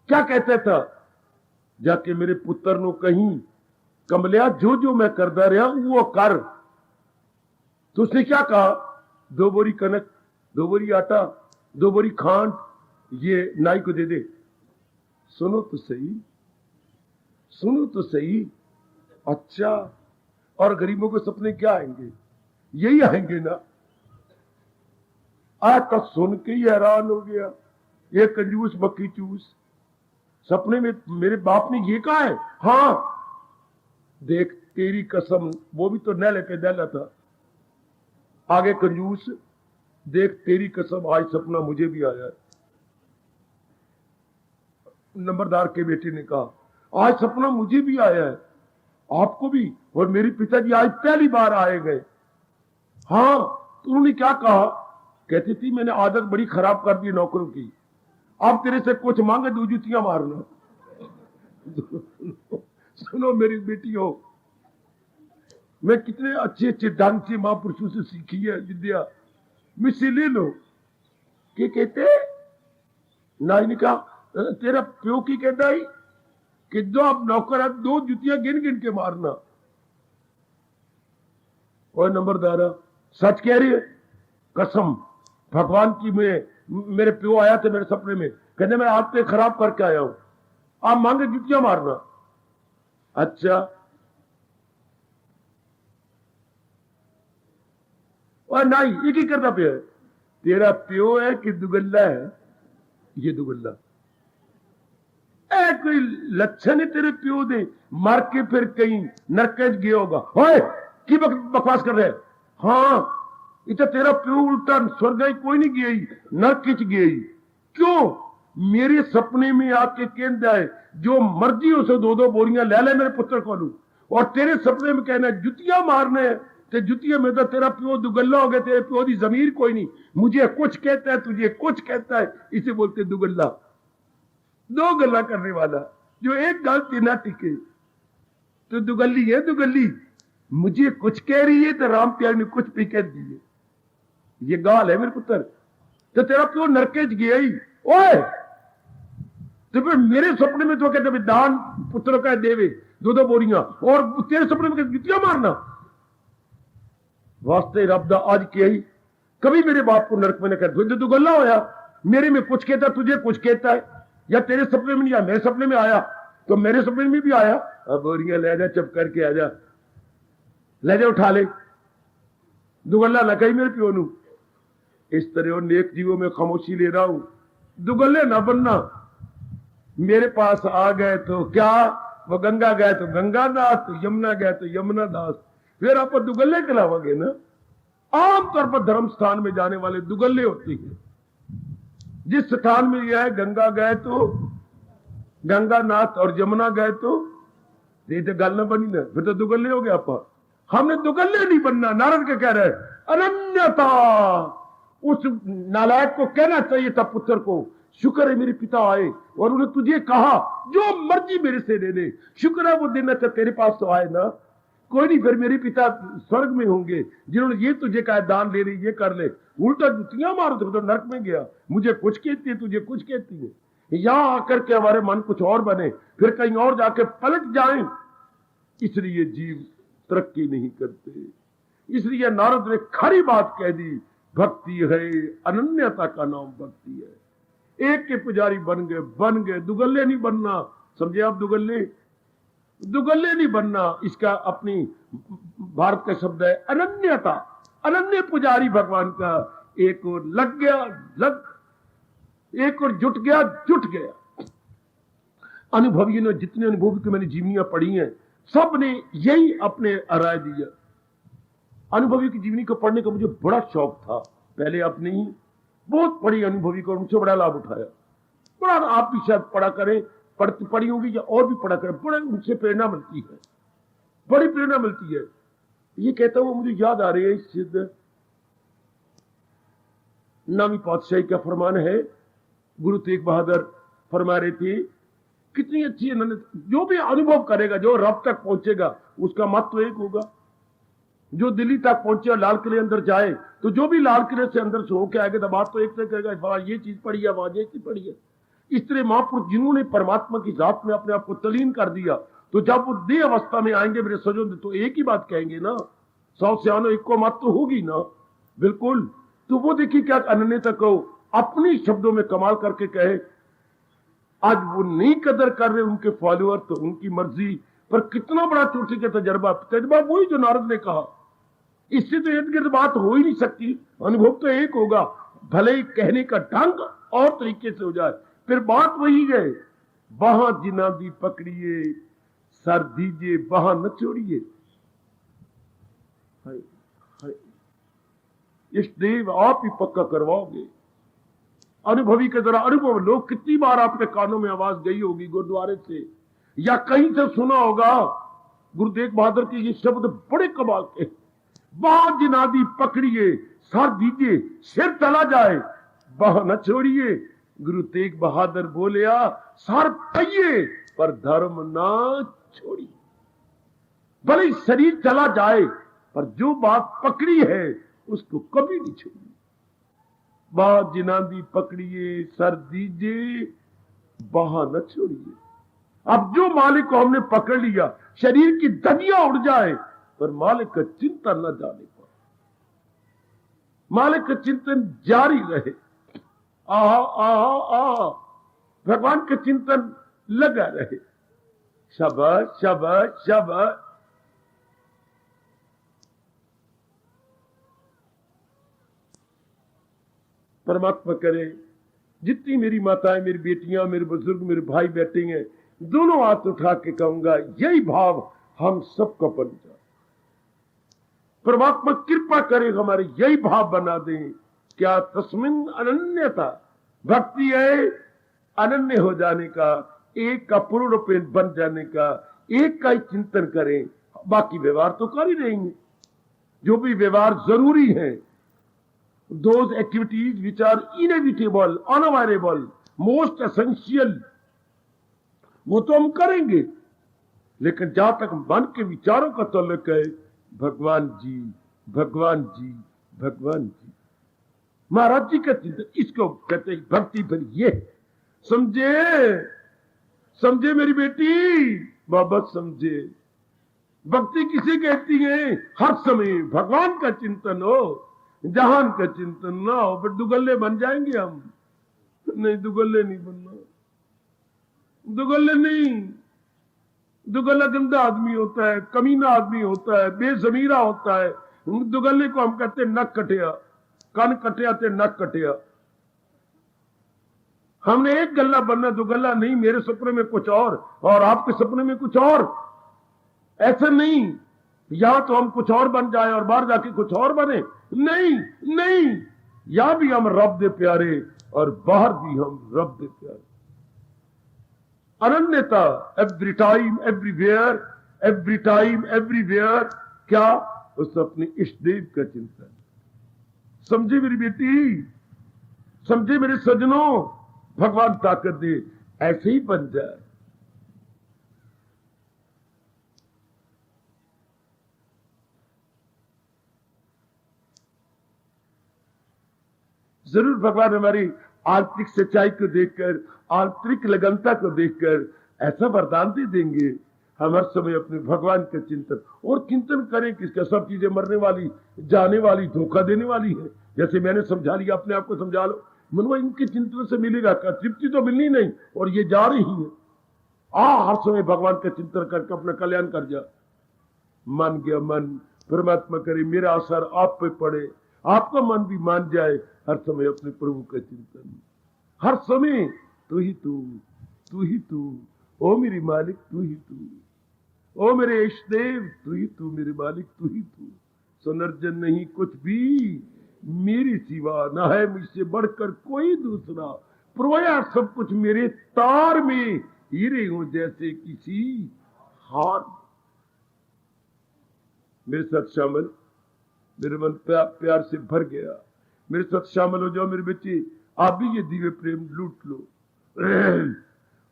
क्या कहता था? जाके मेरे पुत्र नो कहीं कमलिया जो जो मैं करता रहा वो कर। तो उसने क्या कहा? 2 बोरी कनक, 2 बोरी आटा, 2 बोरी खांड, ये नाई को दे दे। सुनो तो सही, सुनो तो सही। अच्छा, और गरीबों के सपने क्या आएंगे? यही आएंगे ना। आज तक सुन के ही हैरान हो गया, ये कंजूस मक्खी चूस, सपने में मेरे बाप ने ये कहा है? हाँ देख तेरी कसम, वो भी तो न लेके डाला था। आगे कंजूस, देख तेरी कसम आज सपना मुझे भी आया है। नंबरदार के बेटे ने कहा आज सपना मुझे भी आया है, आपको भी, और मेरे पिताजी आज पहली बार आए गए। हाँ, तो उन्होंने क्या कहा? कहती थी मैंने आदत बड़ी खराब कर दी नौकरों की, अब तेरे से कुछ मांगे 2 जुतियां मारना। सुनो मेरी बेटियों, मैं कितने अच्छे अच्छे ढंग से महापुरुषों से सीखी है विद्या, मुझसे ले लो। क्या कहते? नाई ने कहा तेरा प्यो की कहता है कि जो आप नौकर है 2 जुतियां गिन गिन के मारना। और नंबरदारा सच कह रही है? कसम भगवान की, मेरे प्यो आया था मेरे सपने में, कहते मैं आदतें खराब करके आया हूं, आप मांगे जुतियां मारना। अच्छा, और नाई ये की करता पे है? तेरा प्यो है कि दुगल्ला है? ये दुगल्ला। कोई लक्षण है तेरे प्यो दे, मर के फिर कहीं नरकेज गया होगा। होए की बकवास कर रहे? हाँ इतना तेरा प्यो उल्टा स्वर्ग कोई नहीं गई, नरक गई। क्यों? मेरे सपने में आके कहता है जो मर्जी उसे 2-2 बोरियां ले ले मेरे पुत्र को लू, और तेरे सपने में कहना जुतियां मारने, ते जुतियां में तो तेरा प्यो दुगल्ला हो गया, तेरे प्यो की जमीर कोई नहीं, मुझे कुछ कहता है तुझे कुछ कहता है, इसे बोलते दुगल्ला। 2 गल्ला करने वाला जो एक गलती ना टिके तो दुगल्ली है दुगल्ली। मुझे कुछ कह रही है तो राम प्यार ने कुछ भी कह दिए। ये गाल है मेरे पुत्र, तो तेरा प्यो नरके च गया ही। ओए तो फिर मेरे सपने में तो कहते दान पुत्र का देवे 2-2 बोरियां, और तेरे सपने में जुतियां मारना। वास्ते रब दा आज किया ही कभी मेरे बाप को नरक में न कर। तू गल्ला होया, मेरे में कुछ कहता तुझे कुछ कहता है, या तेरे सपने में नहीं आया मेरे सपने में आया, तो मेरे सपने में भी आया। अब बोरियां ले जा, चुप करके आ जा, ले जा उठा ले, दुगल्ला ना कही मेरे प्यो नू। इस तरह नेक जीवों में खामोशी ले रहा हूं, दुगल्ले ना बनना। मेरे पास आ गए तो क्या, वो गंगा गए तो गंगा दास, तो यमुना गए तो यमुना दास, फिर आप दुगल्ले कहलाओगे ना। आमतौर पर धर्म स्थान में जाने वाले दुगल्ले होते हैं। जिस स्थान में यह है गंगा गए तो गंगानाथ और यमुना गए तो गल ना बनी ना, फिर तो दुगल्ले हो गए। आप हमने दुगल्ले नहीं बनना। नारद के कह रहे अनन्यता। उस नालायक को कहना चाहिए था पुत्र को, शुक्र है मेरे पिता आए और उन्हें तुझे कहा जो मर्जी मेरे से ले ले। शुक्र है वो दिन अच्छा तेरे पास तो आए ना, कोई नहीं, फिर मेरे पिता स्वर्ग में होंगे जिन्होंने ये तुझे कहा दान ले रही, ये कर ले। उल्टा जुतियां मारो तो नरक में गया। मुझे कुछ कहती है, तुझे कुछ कहती है। यहां आकर के हमारे मन कुछ और बने, फिर कहीं और जाके पलट जाएं। इसलिए जीव तरक्की नहीं करते। इसलिए नारद ने खरी बात कह दी, भक्ति है अनन्यता का नाम भक्ति है। एक के पुजारी बन गए, दुगल्ले नहीं बनना। समझे आप, दुगल्ले नहीं बनना। इसका अपनी भारत का शब्द है अनन्यता। अनन्य पुजारी भगवान का। एक और लग गया एक और जुट गया। अनुभवी ने जितने अनुभव की मैंने जीवनियां पढ़ी हैं, सब ने यही अपने राय दिया। अनुभवी की जीवनी को पढ़ने का मुझे बड़ा शौक था। पहले अपने ही बहुत पढ़ी अनुभवी को, उनसे बड़ा लाभ उठाया। बड़ा आप भी शायद पढ़ा करें, पढ़ी होगी या और भी पढ़ा करें, बड़े उनसे प्रेरणा मिलती है, बड़ी प्रेरणा मिलती है। ये कहता हुआ मुझे याद आ रही है, सिद्ध नामी पातशाही का फरमान है। गुरु तेग बहादुर फरमा रहे थे, कितनी अच्छी इन्होंने, जो भी अनुभव करेगा, जो रब तक पहुंचेगा, उसका मत तो एक होगा। जो दिल्ली तक पहुंचे और लाल किले अंदर जाए, तो जो भी लाल किले से अंदर से होके आएगा, तो बात तो एक से कहेगा, वहां ये चीज पड़ी है, वहां ये चीज पड़ी है। इस तरह महापुरुष जिन्होंने परमात्मा की जात में अपने आप को तलीन कर दिया, तो जब वो देह अवस्था में आएंगे मेरे सजों, तो एक ही बात कहेंगे ना, 100 सियानो एक को मत तो होगी ना, बिल्कुल। तो वो देखिए क्या अनन्यता को अपनी शब्दों में कमाल करके कहे। आज वो नहीं कदर कर रहे उनके फॉलोअर, तो उनकी मर्जी, पर कितना बड़ा चोटी का तजर्बा वही जो नारद ने कहा। इससे तो इर्द गिर्द बात हो ही नहीं सकती। अनुभव तो एक होगा, भले ही कहने का ढंग और तरीके से हो जाए, फिर बात वही है। वहां जिना भी पकड़िए, सर दीजिए, वहां न छोड़िए। इस देव आप ही पक्का करवाओगे। अनुभवी के जरा अनुभव लो। कितनी बार आपके कानों में आवाज गई होगी गुरुद्वारे से या कहीं से सुना होगा। गुरु तेग बहादुर के ये शब्द बड़े कमाल के, वहां जिनादी पकड़िए, सर दीजिए, सिर चला जाए, वहां न छोड़िए। गुरु तेग बहादुर बोलिया, सर पहिए पर धर्म ना छोड़िए। भले शरीर चला जाए, पर जो बात पकड़ी है उसको कभी नहीं छोड़िए। बात जिनादी पकड़िए, सर दीजिए, वहां न छोड़िए। अब जो मालिक को हमने पकड़ लिया, शरीर की धनिया उड़ जाए, पर मालिक का चिंतन न जाने पाए, मालिक का चिंतन जारी रहे। आहा आहा आहा, भगवान का चिंतन लगा रहे। शाबाश शाबाश शाबाश। परमात्मा करे जितनी मेरी माताएं, मेरी बेटियां, मेरे बुजुर्ग, मेरे भाई बैठे हैं, दोनों हाथ उठा के कहूंगा, यही भाव हम सबका बन जाए। परमात्मा कृपा करे हमारे यही भाव बना दें। क्या तस्मिन अनन्यता, भक्ति है अनन्य हो जाने का, एक का पूर्ण रूप बन जाने का, एक का ही चिंतन करें। बाकी व्यवहार तो कर ही रहेंगे, जो भी व्यवहार जरूरी है, those activities which are inevitable, unavoidable, most essential, वो तो हम करेंगे। लेकिन जहां तक मन के विचारों का ताल्लुक है, भगवान जी भगवान जी भगवान जी, महाराज जी का चिंतन, इसको कहते हैं भक्ति। फिर ये समझे, समझे मेरी बेटी, बाबा समझे। भक्ति किसे कहती है? हर समय भगवान का चिंतन हो, जहान का चिंतन ना हो। फिर दुगल्ले बन जाएंगे हम। नहीं, दुगल्ले नहीं बनना, दुगल्ले नहीं। दुगल्ला गंदा आदमी होता है, कमीना आदमी होता है, बेजमीरा होता है। दुगल्ले को हम कहते नक कटिया, कान कटिया ते नक कटिया। हमने एक गल्ला बनना, दुगल्ला नहीं। मेरे सपने में कुछ और आपके सपने में कुछ और, ऐसा नहीं। या तो हम कुछ और बन जाए और बाहर जाके कुछ और बने। नहीं नहीं, या भी हम रब दे प्यारे और बाहर भी हम रब दे प्यारे। अनन्यता, every time everywhere, every time everywhere. क्या? उस अपने इष्ट देव का चिंतन। समझे मेरी बेटी, समझे मेरे सजनों, भगवान ताकत दे, ऐसे ही बन जाए। जरूर भगवान हमारी आंतरिक सच्चाई को देखकर, आंतरिक लगनता को देखकर ऐसा वरदान दे देंगे। हम हर समय अपने भगवान का चिंतन, और चिंतन करें किसका? सब चीजें मरने वाली, जाने वाली, धोखा देने वाली है। जैसे मैंने समझा लिया, अपने आप को समझा लो। मनवा इनके चिंतन से मिलेगा क्या? तृप्ति तो मिलनी नहीं, और ये जा रही है। हर समय भगवान का चिंतन करके अपना कल्याण कर जा। मान गया मन, परमात्मा करे मेरा असर आप पे पड़े, आपका मन भी मान जाए। हर समय अपने प्रभु का चिंतन, हर समय तू ही तू, तू ही तू, ओ मेरे मालिक तू ही तू, ओ मेरे इष्ट देव तू ही तू, मेरे मालिक तू ही तू। सुनर्जन नहीं कुछ भी मेरी सिवा, ना है मुझसे बढ़कर कोई दूसरा। प्रोया सब कुछ मेरे तार में, हीरे हो जैसे किसी हार। मेरे साथ शामिल, मेरे मन प्यार से भर गया। मेरे साथ शामिल हो जाओ मेरे बच्चे, आप भी ये दिव्य प्रेम लूट लो।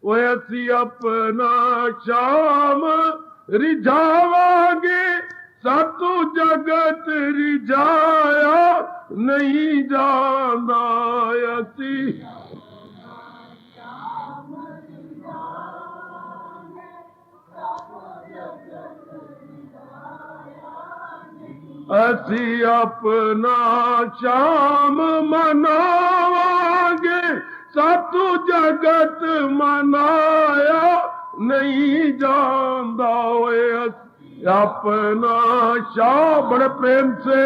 वो ऐसी अपना शाम रिझावांगे, सातों जगत रिझाया नहीं जाना। ऐसी ऐसी अपना शाम मनावांगे, सातों जगत मनाया नहीं जानदा। अपना शाम बड़े प्रेम से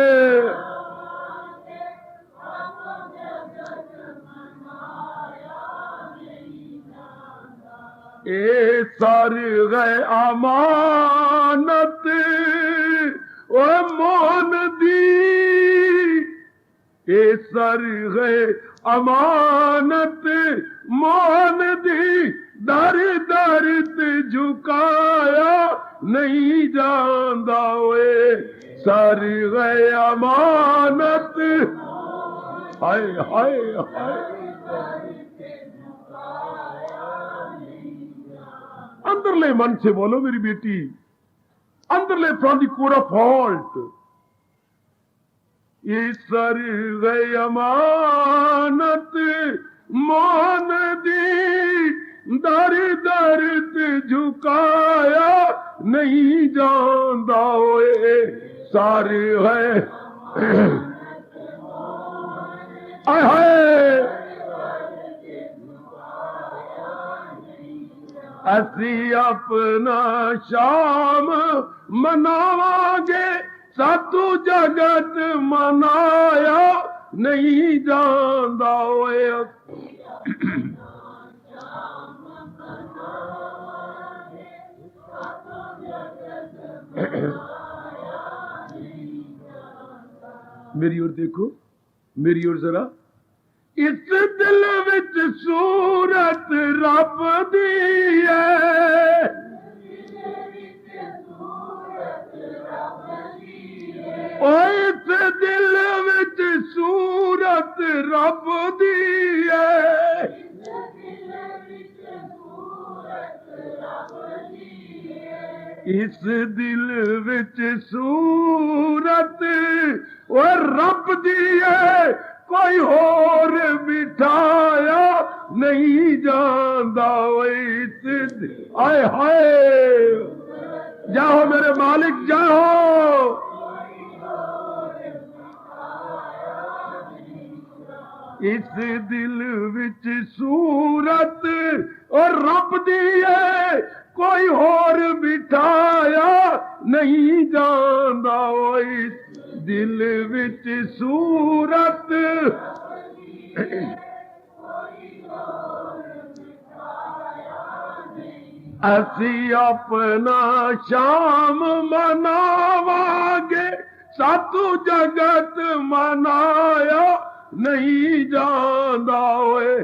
ए सारी गए अमानत ओ मोहन दी, ए सर गए अमानत मोहन दी, दर दर झुकाया नहीं जानदा। ओए सर गए अमानत, हाय हाय हाय। अंदरले मन से बोलो मेरी बेटी, अंदरले from the core of heart. ईश्वर गए अमानत मोहन दी, दर दर झुकाया नहीं जानदा। ओए सारे है आय हाय, असी अपना शाम मनावांगे, सातों जगत मनाया नहीं जानदा। ओए मेरी ओर देखो, मेरी ओर जरा। इस दिल विच सूरत रब दी है, इस दिल विच सूरत रब दी है। इस दिल विच सूरत और रब दी है, कोई होर बिठाया नहीं जांदा इस आए हाय जाओ मेरे मालिक जाओ इस दिल विच सूरत और रब दी है कोई होर बिठाया नहीं जांदा इस दिल विच सूरत असी अपना शाम मनावांगे सातू जगत मनाया नहीं जांदा ओए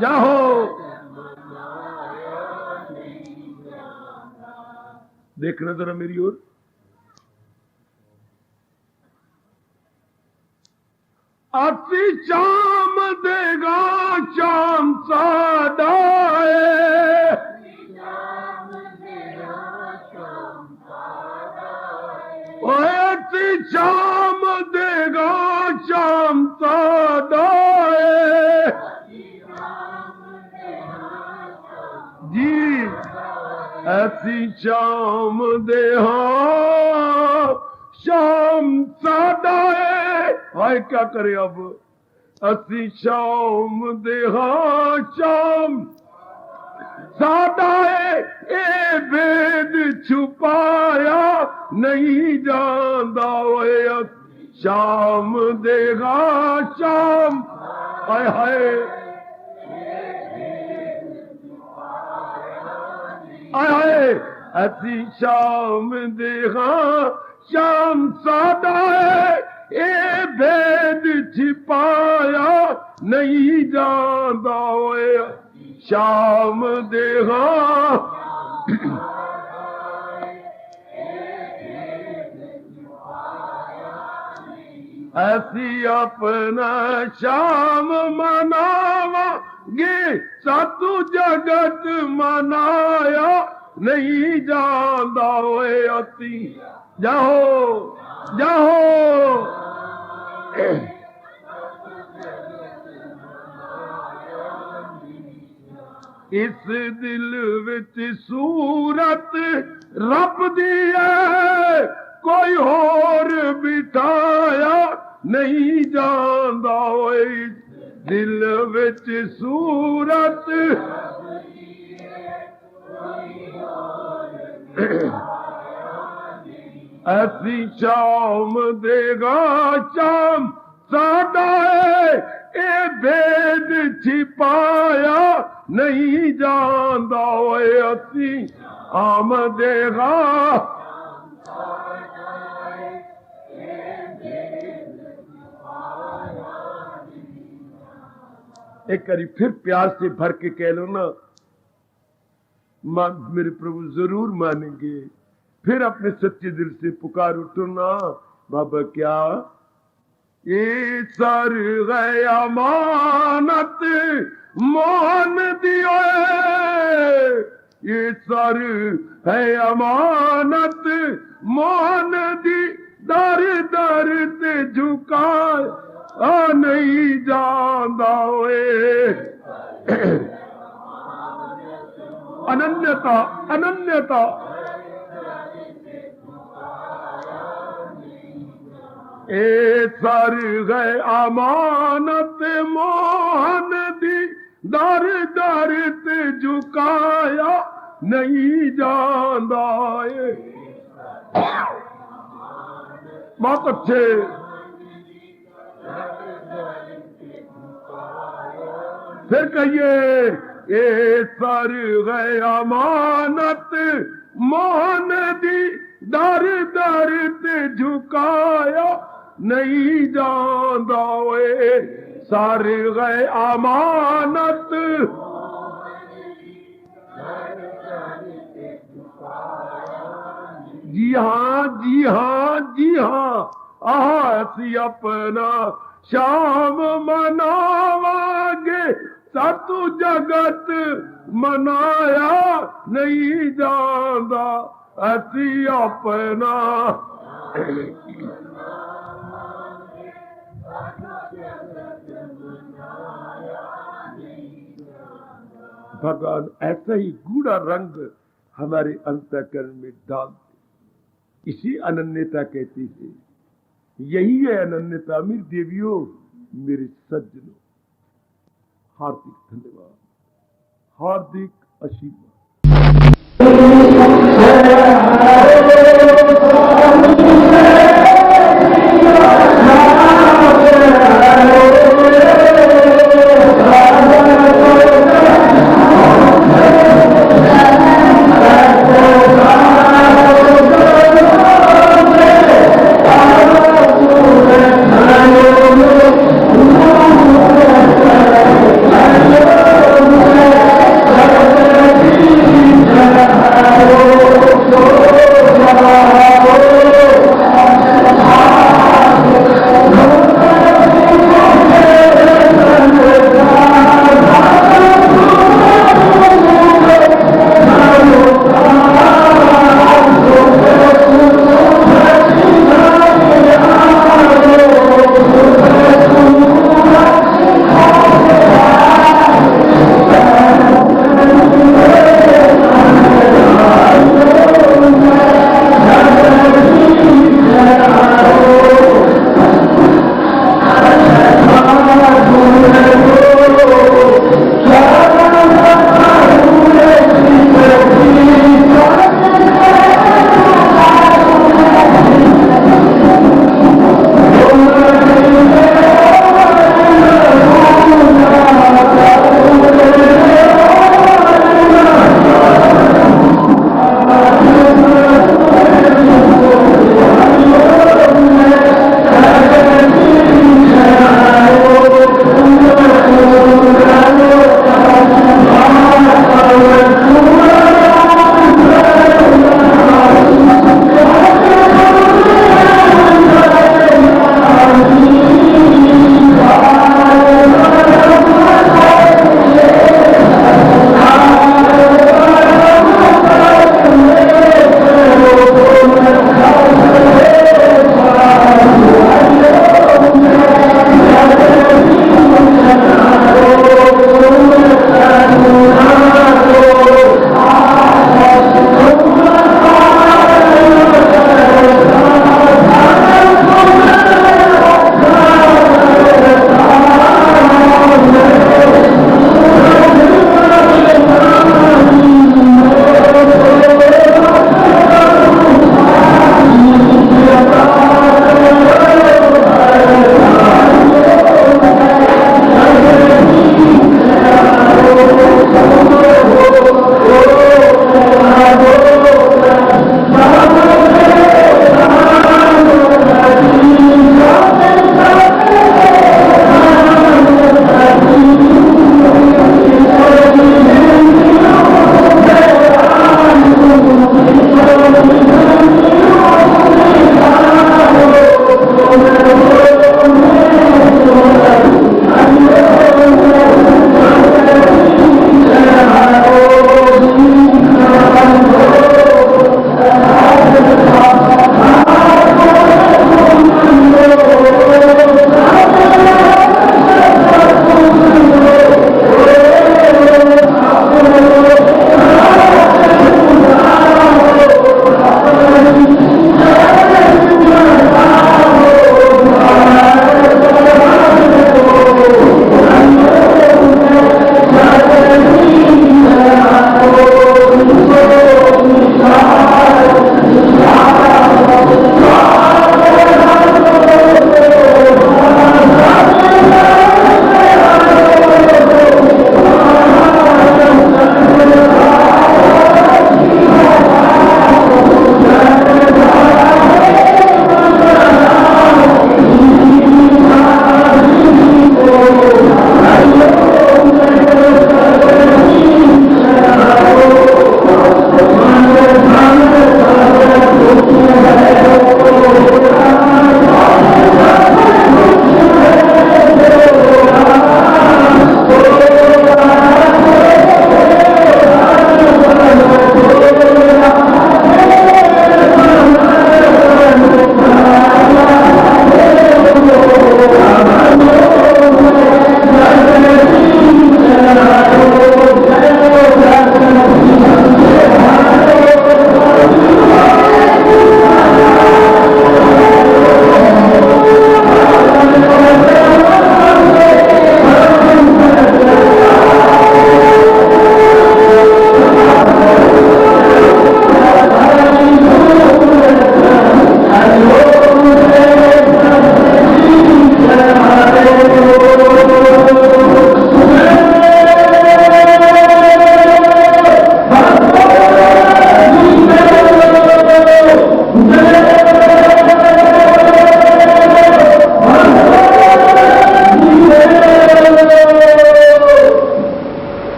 जाओ देखना जरा मेरी ओर असी शाम देगा शाम साडा असी शाम देगा शाम साडा जी असी शाम दे शाम साडा हाय क्या करे अब असी शाम दे शाम साडा ए भेद छुपाया नहीं जांदा ओए शाम देगा शाम हाय हाय हाय असी शाम देगा शाम साडा ए भेद छिपाया नहीं जांदा ओए शाम देगा असी अपना शाम मनावांगे सातू जगत मनाया नहीं जांदा ओए असी जाओ जाओ इस दिल विच सूरत रब दी है कोई होर बिठाया नहीं जांदा ओए दिल विच सूरत असी शाम देगा शाम साडा ए भेद छिपाया नहीं जांदा ओए असी आम देगा एक करी फिर प्यार से भर के कह लो ना मेरे प्रभु जरूर मानेंगे फिर अपने सच्चे दिल से पुकार उठो ना बाबा क्या ये सर गया मानत मोहन दियो ये सर है अमानत मोहन दी दर दर ते झुकाए नहीं जांदा ओए अनन्यता अनन्यता ए सर गए अमानत मोहन दी दर दर ते झुकाया नहीं जांदा बहुत अच्छे फिर कहिए ए सर गए अमानत मोहन दी दर दर ते झुकाया नहीं जांदा ओए सर गए अमानत जी हाँ जी हाँ जी हाँ असी अपना शाम मनावांगे सतु जगत मनाया नहीं जांदा अति अपना भगवान ऐसा ही गूढ़ा रंग हमारे अंतःकरण में डाल दे। इसी अनन्यता कहती है, यही है अनन्यता। मेरी देवियों, मेरे सज्जनों, हार्दिक धन्यवाद, हार्दिक आशीर्वाद।